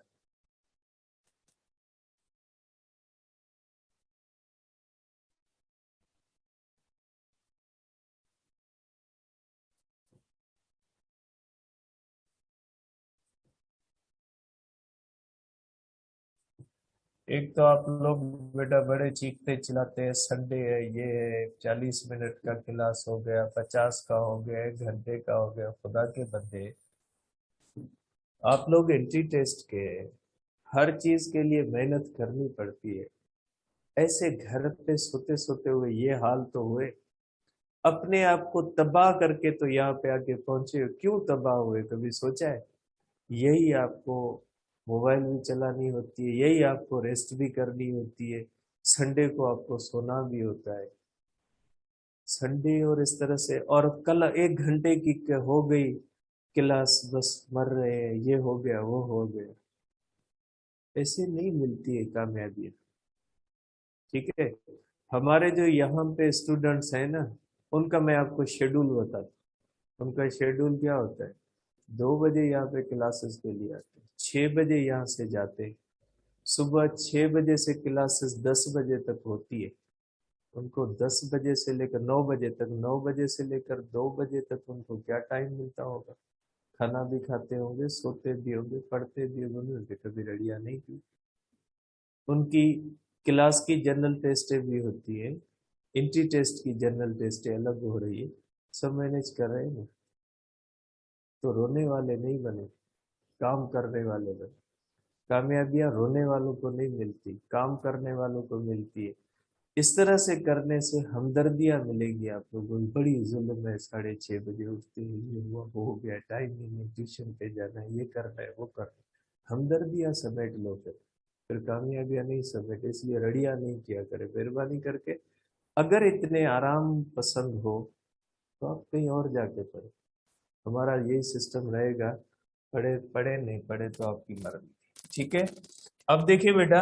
एक तो आप लोग बेटा बड़े चीखते चिल्लाते हैं, संडे है, ये है, 40 मिनट का क्लास हो गया, 50 का हो गया, 1 घंटे का हो गया। खुदा के बंदे, आप लोग एंट्री टेस्ट के हर चीज के लिए मेहनत करनी पड़ती है। ऐसे घर पे सोते सोते हुए ये हाल तो हुए, अपने आप को तबाह करके तो यहाँ पे आके पहुंचे हो। क्यों तबाह हुए, कभी सोचा है? यही आपको मोबाइल भी चलानी होती है, यही आपको रेस्ट भी करनी होती है, संडे को आपको सोना भी होता है। संडे और इस तरह से, और कल 1 घंटे की हो गई क्लास, बस मर रहे हैं, ये हो गया वो हो गया। ऐसे नहीं मिलती है कामयाबी, ठीक है। हमारे जो यहाँ पे स्टूडेंट्स हैं ना, उनका मैं आपको शेड्यूल बताता हूँ। उनका शेड्यूल क्या होता है, 2 बजे यहाँ पे क्लासेस के लिए आते हैं, 6 बजे यहाँ से जाते हैं, सुबह 6 बजे से क्लासेस 10 बजे तक होती है। उनको 10 बजे से लेकर 9 बजे तक, 9 बजे से लेकर 2 बजे तक उनको क्या टाइम मिलता होगा? खाना भी खाते होंगे, सोते भी होंगे, पढ़ते भी होंगे, उनकी कभी रेडियां नहीं की। उनकी क्लास की जनरल टेस्टें भी होती है, एंट्री टेस्ट की जनरल टेस्टें अलग हो रही है, सब मैनेज कर रहे हैं ना। तो रोने वाले नहीं बने, काम करने वाले बने। कामयाबियां रोने वालों को नहीं मिलती, काम करने वालों को मिलती है। इस तरह से करने से हमदर्दियां मिलेगी आप लोगों को। बड़ी जुल्म है, 6:30 बजे उठते हैं, ये हुआ वो हो गया, टाइम नहीं है, ट्यूशन पे जाना है, ये करना है वो करना है। हमदर्दियां समेट लो, फिर कामयाबियां नहीं समेटे। इसलिए रड़िया नहीं किया करे, मेहरबानी करके। अगर इतने आराम पसंद हो तो आप कहीं और जाके पढ़े। हमारा यही सिस्टम रहेगा, पढ़े पढ़े, नहीं पढ़े तो आपकी मर्जी, ठीक है। अब देखिए बेटा,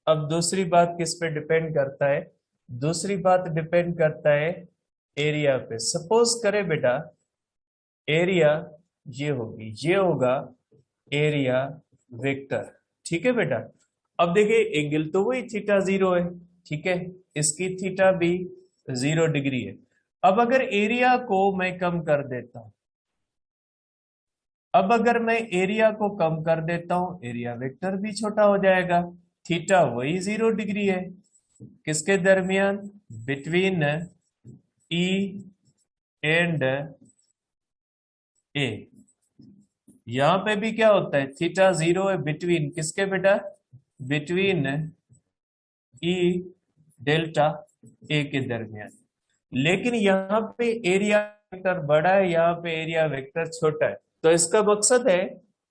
अब दूसरी बात किस पे डिपेंड करता है, दूसरी बात डिपेंड करता है एरिया पे। सपोज करे बेटा एरिया ये होगी, ये होगा एरिया वेक्टर, ठीक है बेटा। अब देखिए एंगल तो वही थीटा 0 है, ठीक है, इसकी थीटा भी 0 डिग्री है। अब अगर एरिया को मैं कम कर देता हूं, अब अगर मैं एरिया को कम कर देता हूं, एरिया वेक्टर भी छोटा हो जाएगा। थीटा वही 0 डिग्री है, किसके दरमियान, बिटवीन ई एंड ए। यहां पे भी क्या होता है, थीटा 0 है, बिटवीन किसके बेटा, बिटवीन ई डेल्टा ए के दरमियान। लेकिन यहाँ पे एरिया वेक्टर बड़ा है, यहाँ पे एरिया वेक्टर छोटा है। तो इसका मकसद है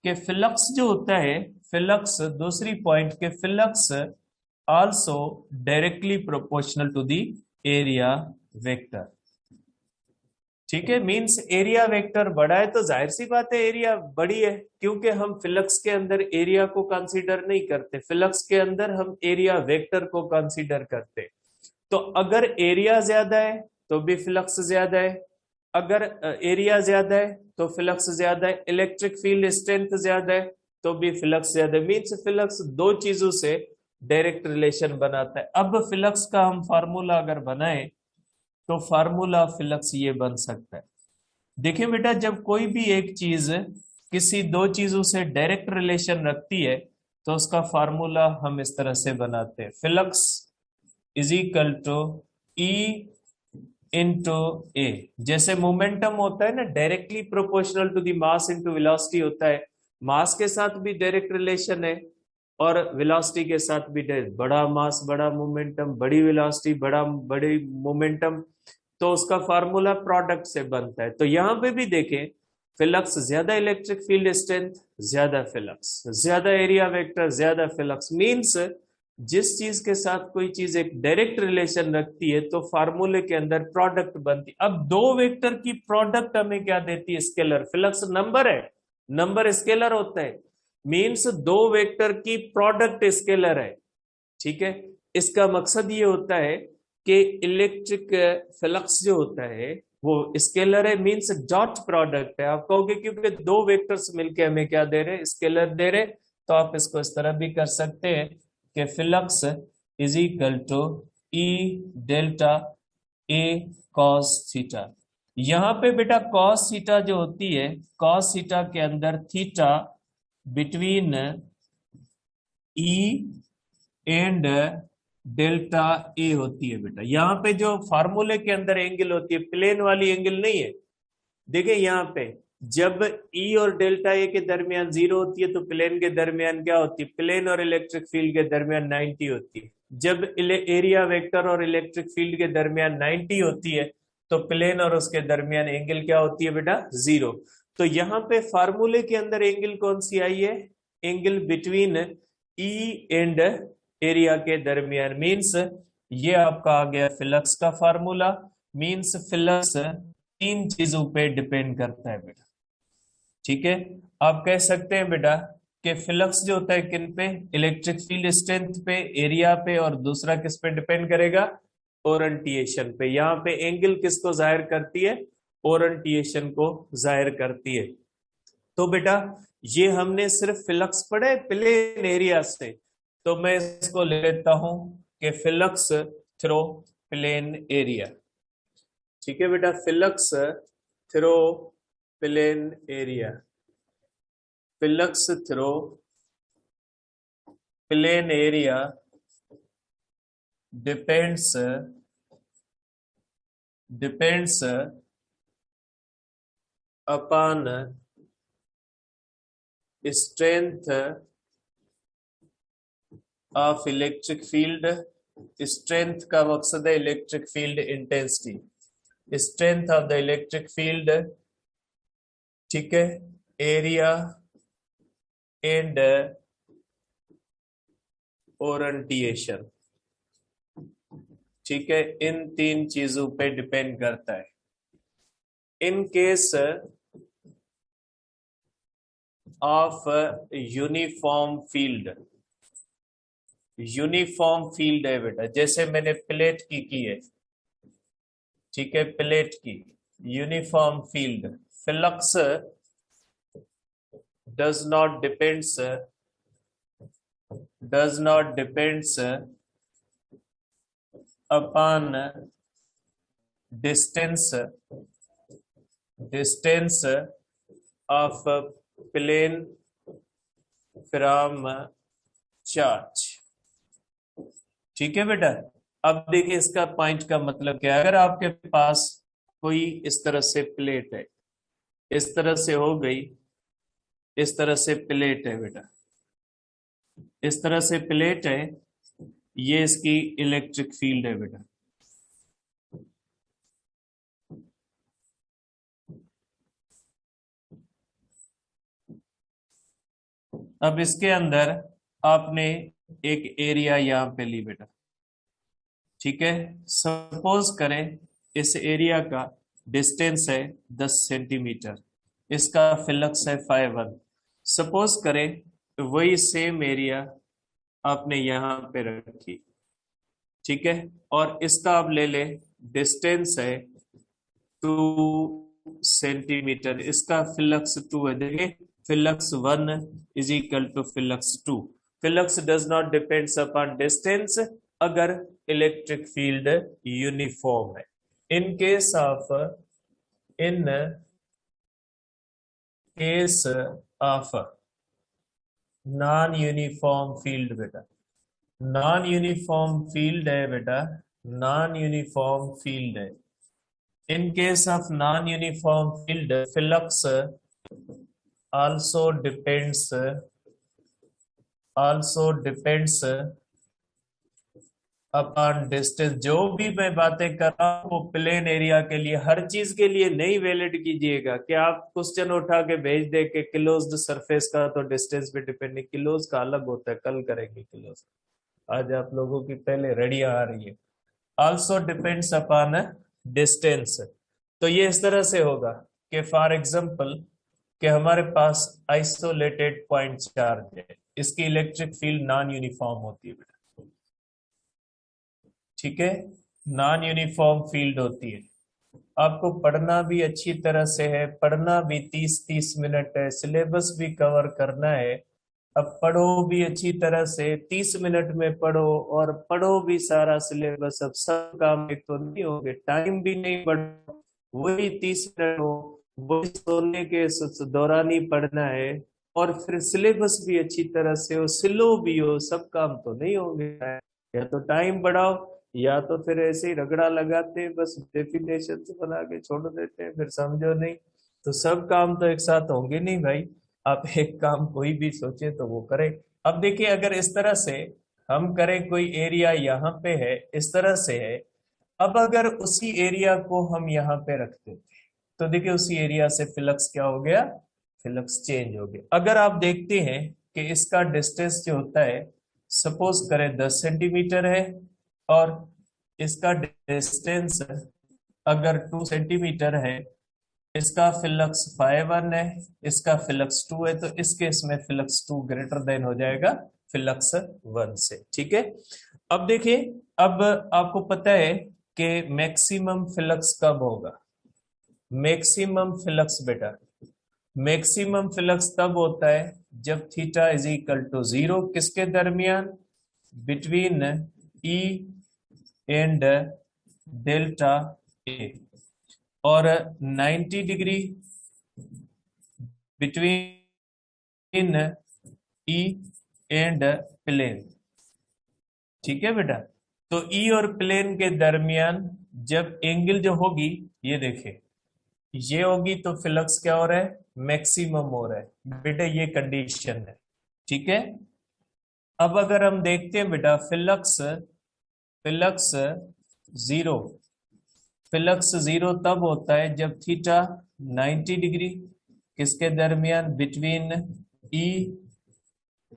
कि फ्लक्स जो होता है, फ्लक्स दूसरी पॉइंट के flux also directly proportional to the area vector. ठीक है, मींस एरिया वेक्टर बड़ा है तो जाहिर सी बात है एरिया बड़ी है, क्योंकि हम फ्लक्स के अंदर एरिया को कंसीडर नहीं करते, फ्लक्स के अंदर हम एरिया वेक्टर को कंसीडर करते। तो अगर एरिया ज्यादा है तो भी फ्लक्स ज्यादा है, अगर एरिया ज्यादा है तो फ्लक्स ज्यादा है, इलेक्ट्रिक फील्ड स्ट्रेंथ ज्यादा है तो भी फ्लक्स ज्यादा है। मींस फ्लक्स दो चीजों से डायरेक्ट रिलेशन बनाता है। अब फ्लक्स का हम फार्मूला अगर बनाए तो फार्मूला फ्लक्स ये बन सकता है। देखिए बेटा, जब कोई भी एक चीज किसी दो चीजों से डायरेक्ट रिलेशन रखती है तो उसका फार्मूला हम इस तरह से बनाते हैं, flux is equal to E into A. जैसे मोमेंटम होता है ना, directly proportional to the mass into velocity होता है, मास के साथ भी डायरेक्ट रिलेशन है और वेलोसिटी के साथ भी डायरेक्ट। बड़ा मास बड़ा मोमेंटम, बड़ी वेलोसिटी बड़ा बड़ी मोमेंटम, तो उसका फार्मूला प्रोडक्ट से बनता है। तो यहां पे भी देखें, फ्लक्स ज्यादा इलेक्ट्रिक फील्ड स्ट्रेंथ ज्यादा फ्लक्स, ज्यादा एरिया वेक्टर ज्यादा फ्लक्स। मींस जिस चीज के साथ कोई चीज एक डायरेक्ट रिलेशन रखती है तो फार्मूले के अंदर प्रोडक्ट बनती है। अब दो वेक्टर की प्रोडक्ट हमें क्या देती है? स्केलर। फ्लक्स नंबर है, नंबर स्केलर होता है, मींस दो वेक्टर की प्रोडक्ट स्केलर है। ठीक है, इसका मकसद ये होता है कि इलेक्ट्रिक फ्लक्स जो होता है वो स्केलर है, मींस डॉट प्रोडक्ट है। आप कहोगे क्योंकि दो वेक्टर्स मिलके हमें क्या दे रहे हैं? स्केलर दे रहे। तो आप इसको इस तरह भी कर सकते हैं कि flux is equal to E delta A cos theta. यहां पे बेटा कॉस थीटा जो होती है, कॉस थीटा के अंदर theta between E and delta A होती है बेटा। यहां पे जो फार्मूले के अंदर एंगल होती है, प्लेन वाली एंगल नहीं है। देखिए यहाँ पे जब ई और डेल्टा ए के दरमियान जीरो होती है तो प्लेन के दरमियान क्या होती है? प्लेन और इलेक्ट्रिक फील्ड के दरमियान 90 होती है। जब एरिया वेक्टर और इलेक्ट्रिक फील्ड के दरमियान 90 होती है तो प्लेन और उसके दरमियान एंगल क्या होती है बेटा? जीरो। तो यहाँ पे फार्मूले के अंदर एंगल कौन सी आई है? Angle between E and area के दरमियान। मीन्स ये आपका आ गया फ्लक्स का फार्मूला। मीन्स फ्लक्स तीन चीजों पे डिपेंड करता है बेटा। ठीक है, आप कह सकते हैं बेटा कि फ्लक्स जो होता है किन पे? इलेक्ट्रिक फील्ड स्ट्रेंथ पे, एरिया पे, और दूसरा किस पे डिपेंड करेगा? ओरिएंटेशन पे। यहाँ पे एंगल किसको जाहिर करती है? ओरिएंटेशन को जाहिर करती है। तो बेटा ये हमने सिर्फ फ्लक्स पढ़े प्लेन एरिया से, तो मैं इसको ले लेता हूं कि फ्लक्स थ्रो प्लेन एरिया। ठीक है बेटा, flux throw plain area, flux throw plain area depends upon strength of electric field. Strength का मकसद है electric field intensity, strength of the electric field. ठीक है, एरिया एंड ओरिएंटेशन। ठीक है, इन तीन चीजों पे डिपेंड करता है। In case of uniform field, uniform field है बेटा, जैसे मैंने प्लेट की है। ठीक है, प्लेट की uniform field, flux does not depends upon distance of plane from charge. ठीक है बेटा, अब देखिए इसका पॉइंट का मतलब क्या है। अगर आपके पास कोई इस तरह से प्लेट है, इस तरह से हो गई, इस तरह से प्लेट है बेटा, इस तरह से प्लेट है, ये इसकी इलेक्ट्रिक फील्ड है बेटा। अब इसके अंदर आपने एक एरिया यहाँ पे ली बेटा, ठीक है। सपोज करें इस एरिया का डिस्टेंस है 10 सेंटीमीटर, इसका फिलक्स है 5 1। सपोज करें वही सेम एरिया आपने यहाँ पे रखी, ठीक है, और इसका आप ले ले डिस्टेंस है 2 सेंटीमीटर, इसका फिलक्स 2 है। देखिए flux 1 is equal to flux 2। Flux does not depends upon distance अगर इलेक्ट्रिक फील्ड यूनिफॉर्म है। In case of non uniform field बेटा, नॉन यूनिफॉर्म फील्ड है बेटा, नॉन यूनिफॉर्म फील्ड है। In case of non uniform field flux also depends upon distance. जो भी मैं बातें कर रहा हूँ वो प्लेन एरिया के लिए, हर चीज के लिए नहीं वैलिड कीजिएगा कि आप क्वेश्चन उठा के भेज दे के क्लोज्ड सरफेस का तो डिस्टेंस पे डिपेंड नहीं, क्लोज का अलग होता है, कल करेंगे क्लोज। आज आप लोगों की पहले रेडिया आ रही है। Also depends upon distance. तो ये इस तरह से होगा कि फॉर एग्जाम्पल कि हमारे पास आइसोलेटेड पॉइंट चार्ज है, इसकी इलेक्ट्रिक फील्ड नॉन यूनिफॉर्म होती है बेटा, ठीक है, नॉन यूनिफॉर्म फील्ड होती है। आपको पढ़ना भी अच्छी तरह से है, पढ़ना भी 30-30 मिनट है, सिलेबस भी कवर करना है। अब पढ़ो भी अच्छी तरह से, 30 मिनट में पढ़ो और पढ़ो भी सारा सिलेबस। अब सब काम एक तो नहीं होंगे, टाइम भी नहीं बढ़, वही 30 मिनट हो, वही सोने के दौरान ही पढ़ना है, और फिर सिलेबस भी अच्छी तरह से हो, स्लो भी हो, सब काम तो नहीं होंगे। या तो टाइम बढ़ाओ या तो फिर ऐसे ही रगड़ा लगाते हैं, बस डेफिनेशन बना के छोड़ देते हैं, फिर समझो नहीं। तो सब काम तो एक साथ होंगे नहीं भाई, आप एक काम कोई भी सोचे तो वो करें। अब देखिए अगर इस तरह से हम करें, कोई एरिया यहाँ पे है, इस तरह से है। अब अगर उसी एरिया को हम यहाँ पे रखते तो देखिए उसी एरिया से फ्लक्स क्या हो गया, फ्लक्स चेंज हो गया। अगर आप देखते हैं कि इसका डिस्टेंस जो होता है, सपोज करें 10 सेंटीमीटर है, और इसका डिस्टेंस अगर 2 सेंटीमीटर है, इसका फ्लक्स 5 1 है, इसका फ्लक्स 2 है, तो इस केस में फ्लक्स 2 ग्रेटर देन हो जाएगा फ्लक्स 1 से, ठीक है। अब देखिए, अब आपको पता है कि मैक्सिमम फ्लक्स कब होगा। मैक्सिमम फ्लक्स बेटा, मैक्सिमम फ्लक्स तब होता है जब थीटा इज इक्वल टू 0, किसके दरमियान, between E and delta A, और 90 degree between E and plane, ठीक है बेटा। तो ई और प्लेन के दरमियान जब एंगल जो होगी, ये देखे ये होगी, तो फ्लक्स क्या हो रहा है, मैक्सिमम हो रहा है बेटा, ये कंडीशन है, ठीक है। अब अगर हम देखते हैं बेटा flux flux zero, flux zero तब होता है जब थीटा 90 डिग्री किसके दरमियान, बिटवीन ई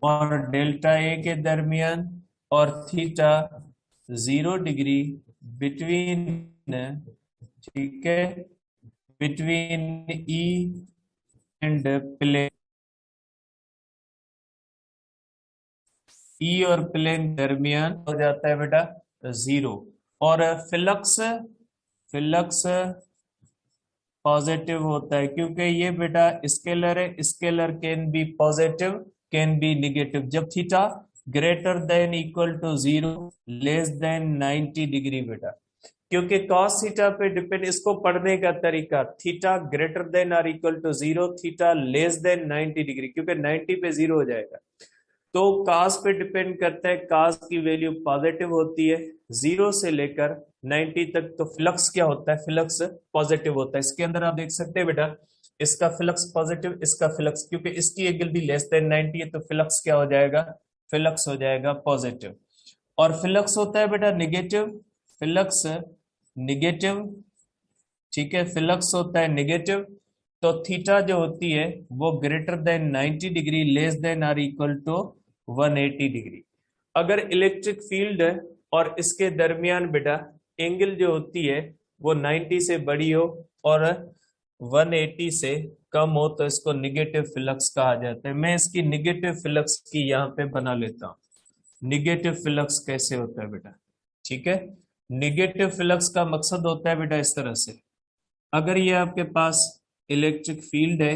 और डेल्टा ए के दरमियान, और थीटा 0 डिग्री बिटवीन, ठीक है, बिटवीन ई एंड प्लेन, ई और प्लेन दरमियान हो जाता है बेटा 0। और फ्लक्स फ्लक्स पॉजिटिव होता है, क्योंकि ये बेटा स्केलर है, scalar can be positive can be negative. जब theta greater than equal to 0 less than 90 degree बेटा, क्योंकि cos थीटा पे डिपेंड, इसको पढ़ने का तरीका, थीटा ग्रेटर देन और equal to 0, theta less than 90 degree, क्योंकि 90 पे 0 हो जाएगा, तो cos पे डिपेंड करता है, cos की वैल्यू पॉजिटिव होती है 0 से लेकर 90 तक, तो फ्लक्स क्या होता है, फ्लक्स पॉजिटिव होता है। इसके अंदर आप देख सकते हैं बेटा, इसका फ्लक्स पॉजिटिव, इसका फ्लक्स, क्योंकि इसकी एंगल भी लेस देन 90 है, तो फ्लक्स क्या हो जाएगा, फ्लक्स हो जाएगा पॉजिटिव। और फ्लक्स होता है बेटा निगेटिव, फ्लक्स निगेटिव, ठीक है, फ्लक्स होता है निगेटिव तो थीटा जो होती है वो greater than 90 degree, less than or equal to 180 degree. अगर इलेक्ट्रिक फील्ड और इसके दरमियान बेटा एंगल जो होती है वो 90 से बड़ी हो और 180 से कम हो तो इसको निगेटिव फ्लक्स कहा जाता है। मैं इसकी निगेटिव फ्लक्स की यहाँ पे बना लेता हूँ। निगेटिव फ्लक्स कैसे होता है बेटा, ठीक है। निगेटिव फ्लक्स का मकसद होता है बेटा इस तरह से, अगर ये आपके पास इलेक्ट्रिक फील्ड है,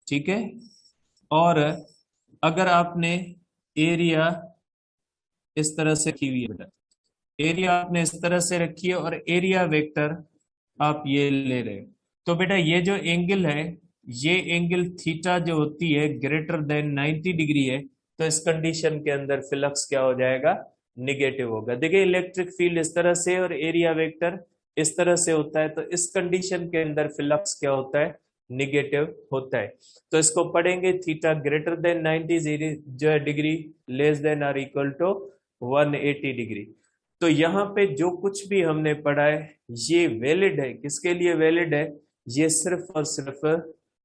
ठीक है, और अगर आपने एरिया इस तरह से रखी हुई है बेटा, एरिया आपने इस तरह से रखी है और एरिया वेक्टर आप ये ले रहे हो, तो बेटा ये जो एंगल है, ये एंगल थीटा जो होती है ग्रेटर देन 90 डिग्री है, तो इस कंडीशन के अंदर फ्लक्स क्या हो जाएगा, निगेटिव होगा। देखिए इलेक्ट्रिक फील्ड इस तरह से और एरिया वेक्टर इस तरह से होता है, तो इस कंडीशन के अंदर फ्लक्स क्या होता है, निगेटिव होता है। तो इसको पढ़ेंगे थीटा ग्रेटर देन 90 जो है degree, less than or equal to 180 degree. तो यहाँ पे जो कुछ भी हमने पढ़ा है ये वैलिड है, किसके लिए वैलिड है, ये सिर्फ और सिर्फ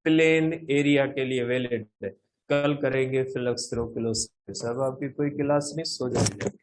प्लेन एरिया के लिए वैलिड है। कल करेंगे फ्लक्स थ्रो क्लोज। सब आपकी कोई क्लास नहीं, सो जाएगी।